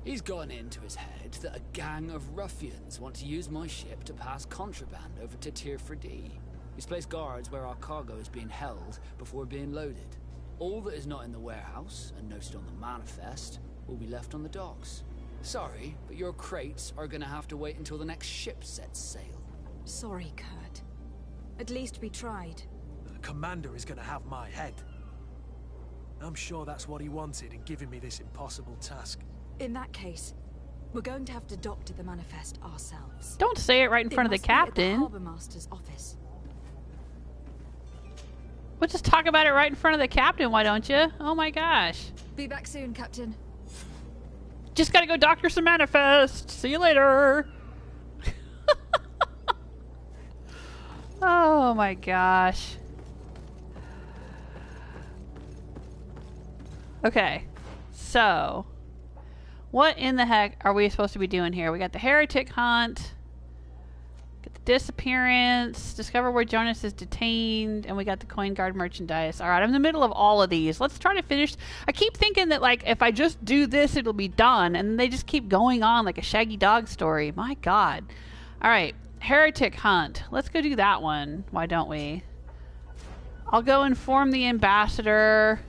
He's gotten into his head that a gang of ruffians want to use my ship to pass contraband over to Tier 4D. He's placed guards where our cargo is being held before being loaded. All that is not in the warehouse, and noted on the manifest, will be left on the docks. Sorry, but your crates are gonna have to wait until the next ship sets sail. Sorry, Kurt. At least we tried. The commander is gonna have my head. I'm sure that's what he wanted in giving me this impossible task. In that case, we're going to have to doctor the manifest ourselves. Don't say it right in front of the captain. The Harbour Master's office. We'll just talk about it right in front of the captain, why don't you? Oh my gosh. Be back soon, Captain. Just gotta go doctor some manifest. See you later. Oh my gosh. Okay, so what in the heck are we supposed to be doing here? We got the heretic hunt, get the disappearance, discover where Jonas is detained, and we got the coin guard merchandise. All right, I'm in the middle of all of these. Let's try to finish. I keep thinking that, like, if I just do this, it'll be done, and they just keep going on like a Shaggy Dog story. My God. All right, heretic hunt. Let's go do that one. Why don't we? I'll go inform the ambassador.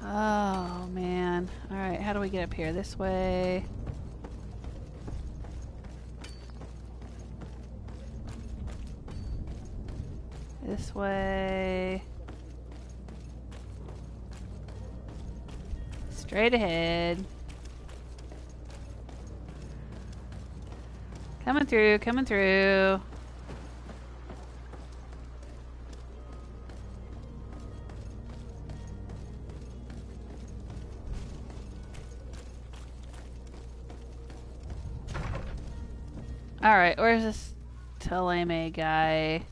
Oh, man. Alright, how do we get up here? This way. This way. Straight ahead. Coming through, coming through. Alright, where's this Teleme guy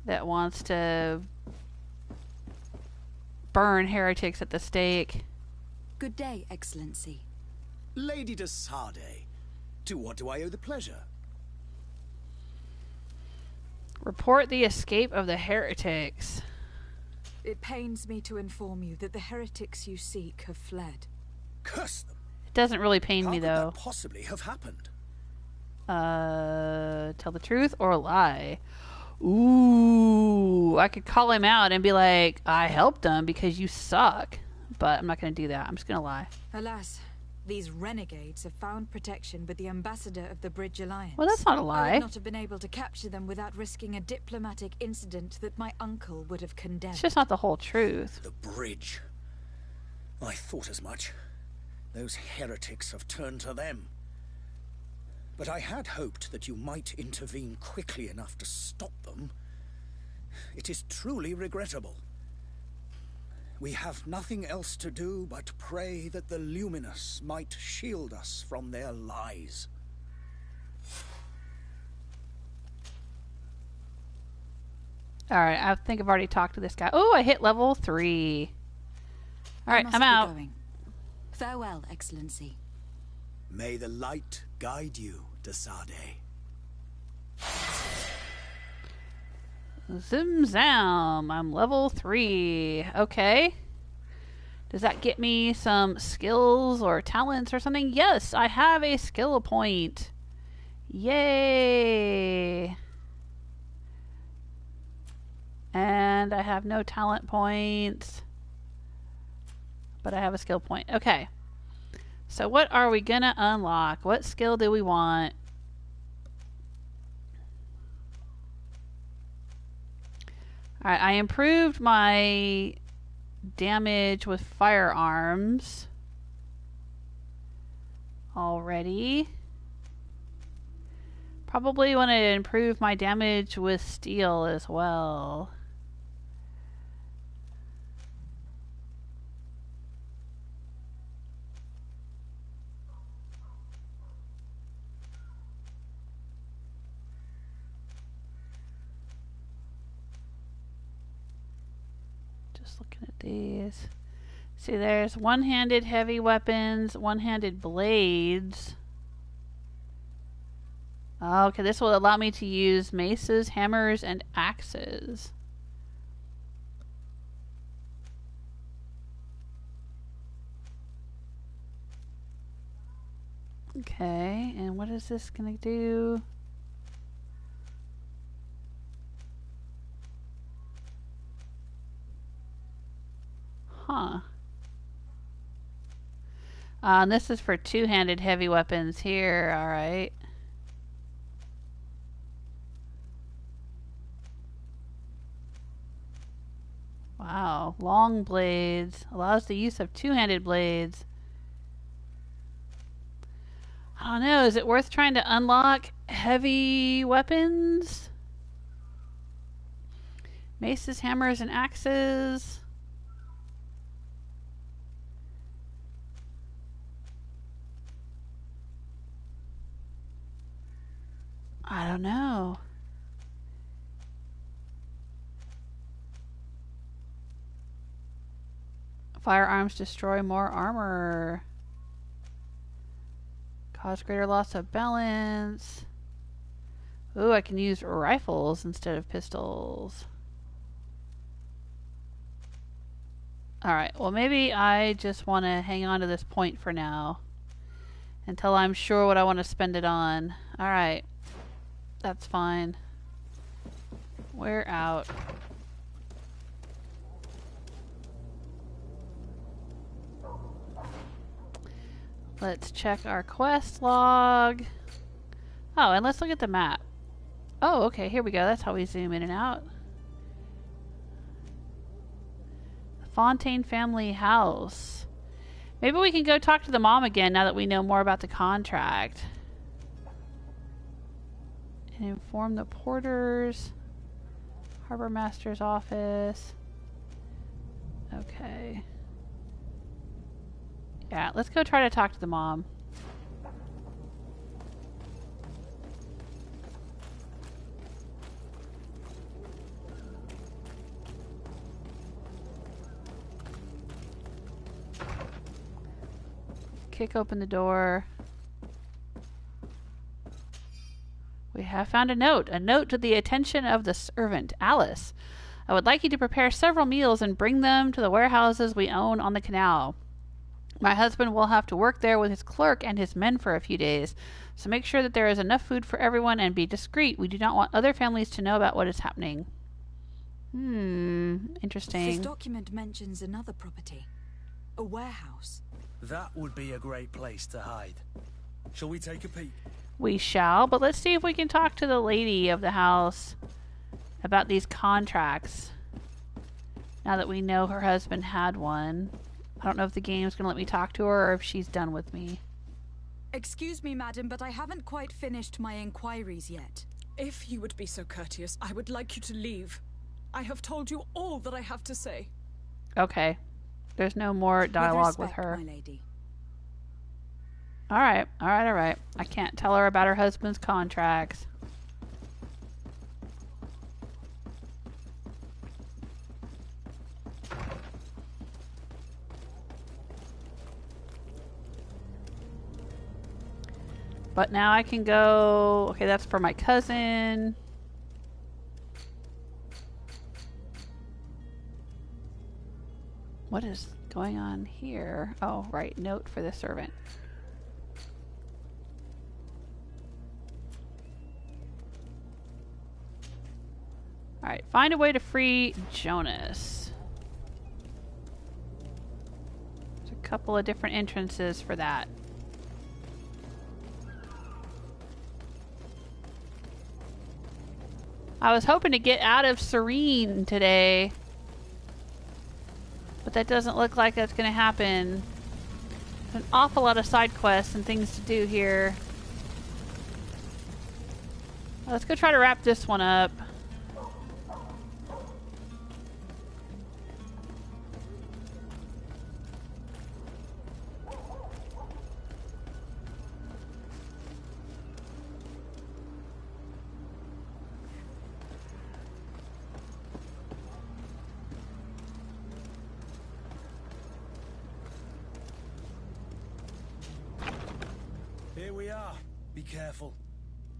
that wants to burn heretics at the stake? Good day, Excellency. Lady DeSardet, to what do I owe the pleasure? Report the escape of the heretics. It pains me to inform you that the heretics you seek have fled. Curse them! It doesn't really pain me, though. How could that possibly have happened? Tell the truth or lie? Ooh, I could call him out and be like, I helped him because you suck. But I'm not going to do that. I'm just going to lie. Alas, these renegades have found protection with the ambassador of the Bridge Alliance. Well, that's not a lie. I would not have been able to capture them without risking a diplomatic incident that my uncle would have condemned. It's just not the whole truth. The bridge. I thought as much. Those heretics have turned to them. But I had hoped that you might intervene quickly enough to stop them. It is truly regrettable. We have nothing else to do but pray that the Luminous might shield us from their lies. Alright, I think I've already talked to this guy. Oh, I hit level 3. Alright, I'm out. Going. Farewell, Excellency. May the light guide you, DeSardet. Zim zam. I'm level 3. Okay. Does that get me some skills or talents or something? Yes, I have a skill point. Yay. And I have no talent points. But I have a skill point. Okay. So what are we gonna unlock? What skill do we want? Alright, I improved my damage with firearms already. Probably want to improve my damage with steel as well. Looking at these. See, there's one-handed heavy weapons, one-handed blades. Okay, this will allow me to use maces, hammers, and axes. Okay, and what is this gonna do? Huh. And this is for two-handed heavy weapons here, alright. Wow. Long blades. Allows the use of two-handed blades. I don't know. Is it worth trying to unlock heavy weapons? Maces, hammers, and axes. I don't know. Firearms destroy more armor. Cause greater loss of balance. Ooh, I can use rifles instead of pistols. Alright, well maybe I just want to hang on to this point for now. Until I'm sure what I want to spend it on. Alright. That's fine. We're out. Let's check our quest log. Oh, and let's look at the map. Oh, okay, here we go. That's how we zoom in and out. The Fontaine family house. Maybe we can go talk to the mom again now that we know more about the contract. And inform the porters. Harbor master's office. Okay. Yeah, let's go try to talk to the mom. Kick open the door. We have found a note to the attention of the servant, Alice. I would like you to prepare several meals and bring them to the warehouses we own on the canal. My husband will have to work there with his clerk and his men for a few days, so make sure that there is enough food for everyone and be discreet. We do not want other families to know about what is happening. Interesting. This document mentions another property. A warehouse. That would be a great place to hide. Shall we take a peek? We shall, but let's see if we can talk to the lady of the house about these contracts. Now that we know her husband had one. I don't know if the game's going to let me talk to her or if she's done with me. Excuse me, madam, but I haven't quite finished my inquiries yet. If you would be so courteous, I would like you to leave. I have told you all that I have to say. Okay. There's no more dialogue with her. My lady. Alright. I can't tell her about her husband's contracts. But now I can go... Okay, that's for my cousin. What is going on here? Oh, right. Note for the servant. Alright, find a way to free Jonas. There's a couple of different entrances for that. I was hoping to get out of Serene today, but that doesn't look like that's going to happen. There's an awful lot of side quests and things to do here. Let's go try to wrap this one up. Here we are. Be careful.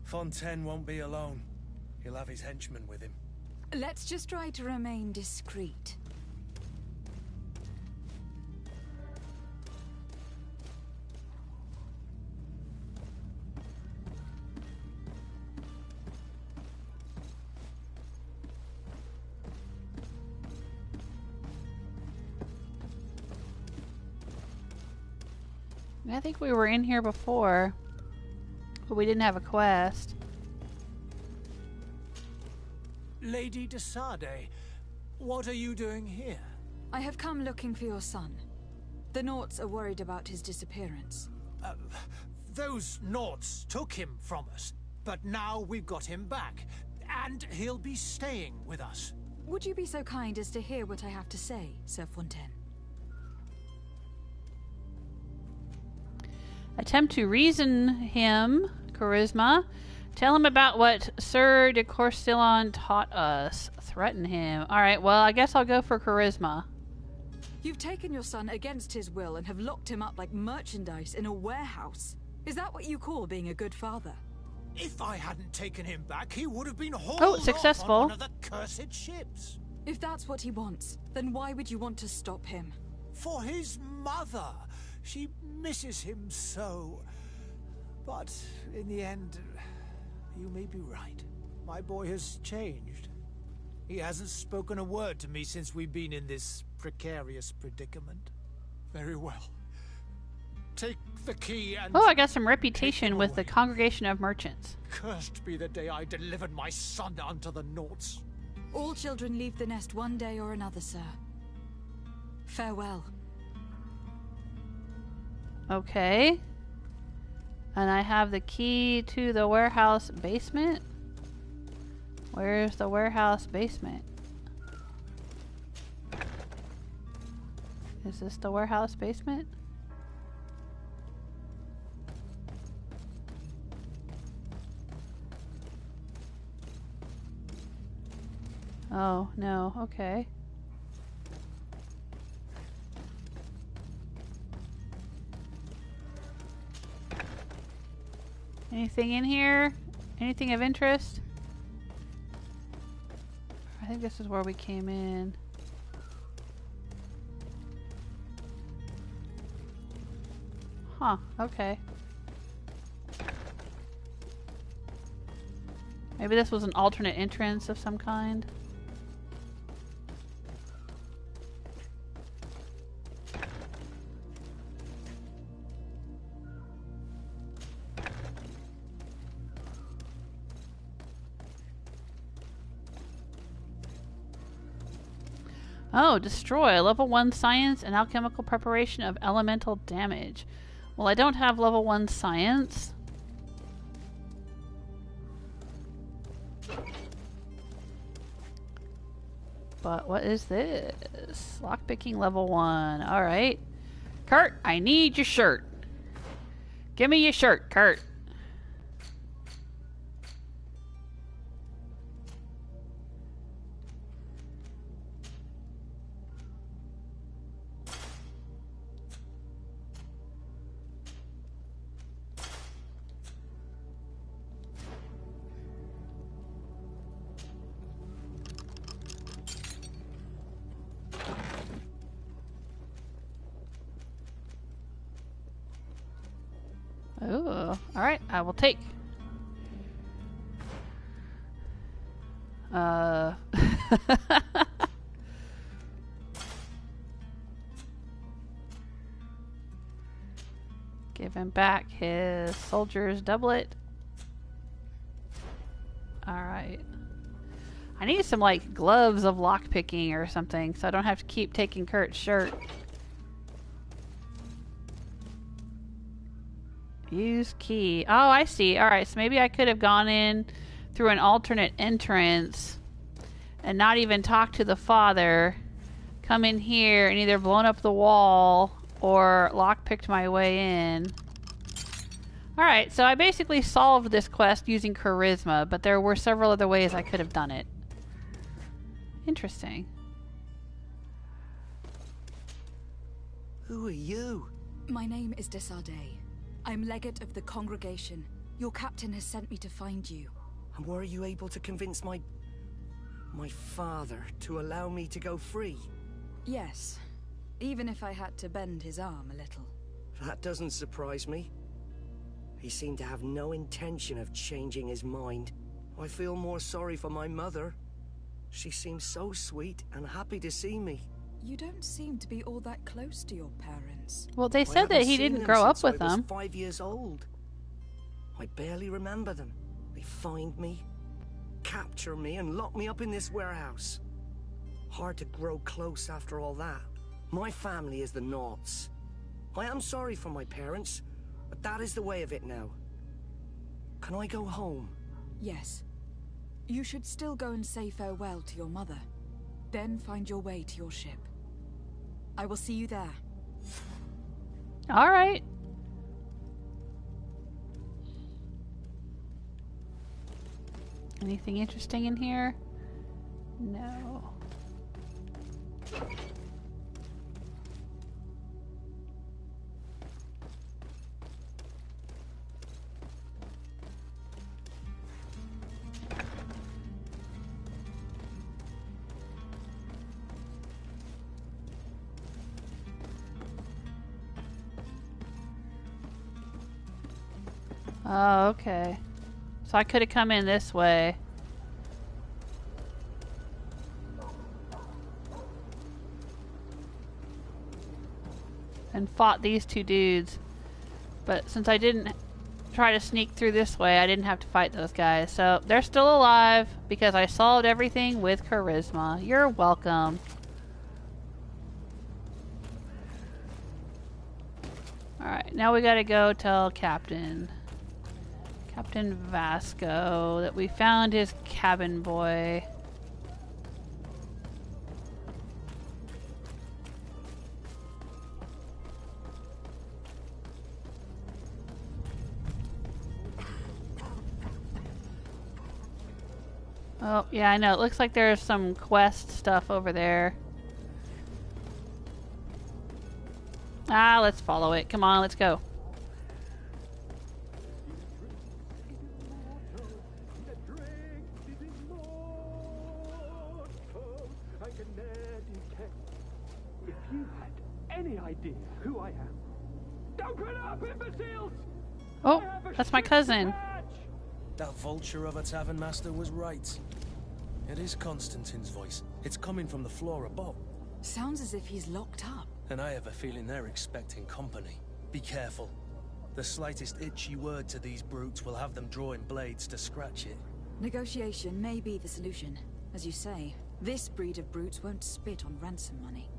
Fontaine won't be alone. He'll have his henchmen with him. Let's just try to remain discreet. I think we were in here before, but we didn't have a quest. Lady DeSardet, What are you doing here? I have come looking for your son. The Naughts are worried about his disappearance. Those Naughts took him from us, but now we've got him back, and he'll be staying with us. Would you be so kind as to hear what I have to say, Sir Fontaine? Attempt to reason him. Charisma. Tell him about what Sir de Courcillon taught us. Threaten him. Alright, well, I guess I'll go for charisma. You've taken your son against his will and have locked him up like merchandise in a warehouse. Is that what you call being a good father? If I hadn't taken him back, he would have been hauled successful. off on one of the cursed ships. If that's what he wants, then why would you want to stop him? For his mother. She misses him so. But in the end, you may be right. My boy has changed. He hasn't spoken a word to me since we've been in this precarious predicament. Very well. Take the key and... Oh, I got some reputation with the Congregation of Merchants. Cursed be the day I delivered my son unto the Naughts. All children leave the nest one day or another, sir. Farewell. Okay. And I have the key to the warehouse basement. Where's the warehouse basement? Is this the warehouse basement? Oh, no. Okay. Anything in here? Anything of interest? I think this is where we came in. Huh, okay. Maybe this was an alternate entrance of some kind. Oh, destroy. Level 1 science and alchemical preparation of elemental damage. Well, I don't have level 1 science. But what is this? Lockpicking level 1. Alright. Kurt, I need your shirt. Give me your shirt, Kurt. Ooh, alright, I will take. Give him back his soldier's doublet. Alright. I need some, like, gloves of lockpicking or something so I don't have to keep taking Kurt's shirt. Use key. Oh, I see. Alright, so maybe I could have gone in through an alternate entrance and not even talked to the father. Come in here and either blown up the wall or lockpicked my way in. Alright, so I basically solved this quest using charisma, but there were several other ways I could have done it. Interesting. Who are you? My name is DeSardet. I'm legate of the congregation. Your captain has sent me to find you. And were you able to convince my father to allow me to go free? Yes. Even if I had to bend his arm a little. That doesn't surprise me. He seemed to have no intention of changing his mind. I feel more sorry for my mother. She seems so sweet and happy to see me. You don't seem to be all that close to your parents. Well, they said that he didn't grow up with them. I was 5 years old. I barely remember them. They find me, capture me, and lock me up in this warehouse. Hard to grow close after all that. My family is the Naughts. I am sorry for my parents, but that is the way of it now. Can I go home? Yes. You should still go and say farewell to your mother. Then find your way to your ship. I will see you there. All right. Anything interesting in here? No. Oh, okay. So I could have come in this way. And fought these two dudes. But since I didn't try to sneak through this way, I didn't have to fight those guys. So they're still alive because I solved everything with charisma. You're welcome. Alright, now we gotta go tell Captain Vasco that we found his cabin boy. Oh, yeah, I know. It looks like there's some quest stuff over there. Ah, let's follow it. Come on, let's go. If you had any idea who I am, don't put up, imbeciles! Oh, that's my cousin. That vulture of a tavern master was right. It is Constantine's voice. It's coming from the floor above. Sounds as if he's locked up. And I have a feeling they're expecting company. Be careful. The slightest itchy word to these brutes will have them drawing blades to scratch it. Negotiation may be the solution. As you say, this breed of brutes won't spit on ransom money.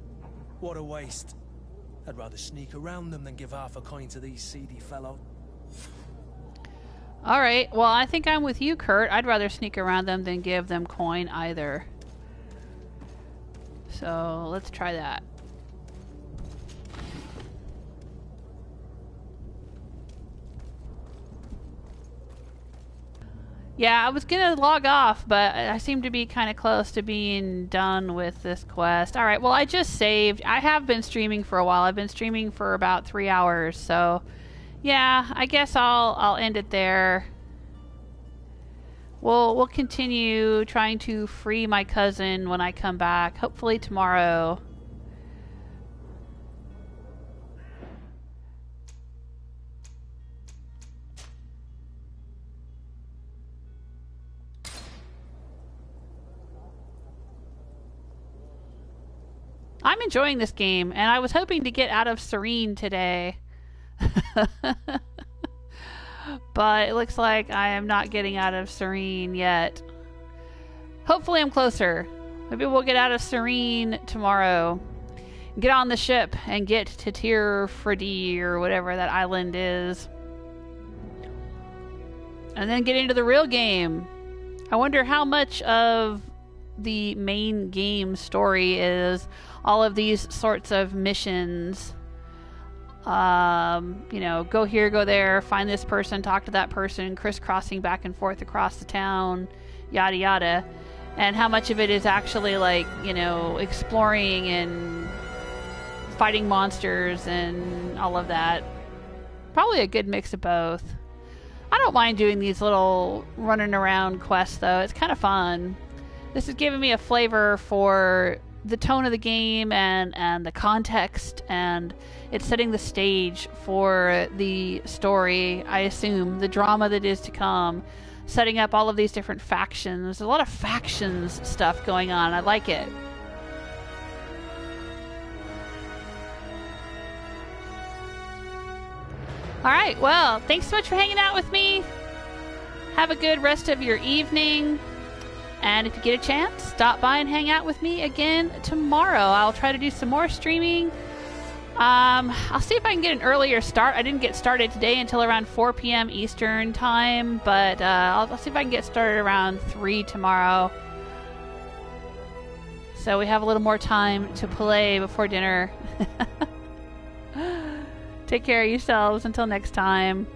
What a waste. I'd rather sneak around them than give half a coin to these seedy fellows. Alright, well I think I'm with you, Kurt. I'd rather sneak around them than give them coin either. So let's try that. Yeah, I was gonna log off, but I seem to be kind of close to being done with this quest. Alright, well I just saved. I have been streaming for a while. I've been streaming for about 3 hours, so yeah, I guess I'll end it there. We'll continue trying to free my cousin when I come back, hopefully tomorrow. I'm enjoying this game, and I was hoping to get out of Serene today. But it looks like I am not getting out of Serene yet. Hopefully I'm closer. Maybe we'll get out of Serene tomorrow. Get on the ship and get to Tier Freddy or whatever that island is. And then get into the real game. I wonder how much of the main game story is all of these sorts of missions. You know, go here, go there, find this person, talk to that person, crisscrossing back and forth across the town, yada yada. And how much of it is actually like, you know, exploring and fighting monsters and all of that. Probably a good mix of both. I don't mind doing these little running around quests though. It's kind of fun. This is giving me a flavor for the tone of the game and the context, and it's setting the stage for the story, I assume, the drama that is to come, setting up all of these different factions. There's a lot of factions stuff going on. I like it. Alright, well, thanks so much for hanging out with me. Have a good rest of your evening. And if you get a chance, stop by and hang out with me again tomorrow. I'll try to do some more streaming. I'll see if I can get an earlier start. I didn't get started today until around 4 p.m. Eastern time, but I'll see if I can get started around 3 tomorrow. So we have a little more time to play before dinner. Take care of yourselves. Until next time.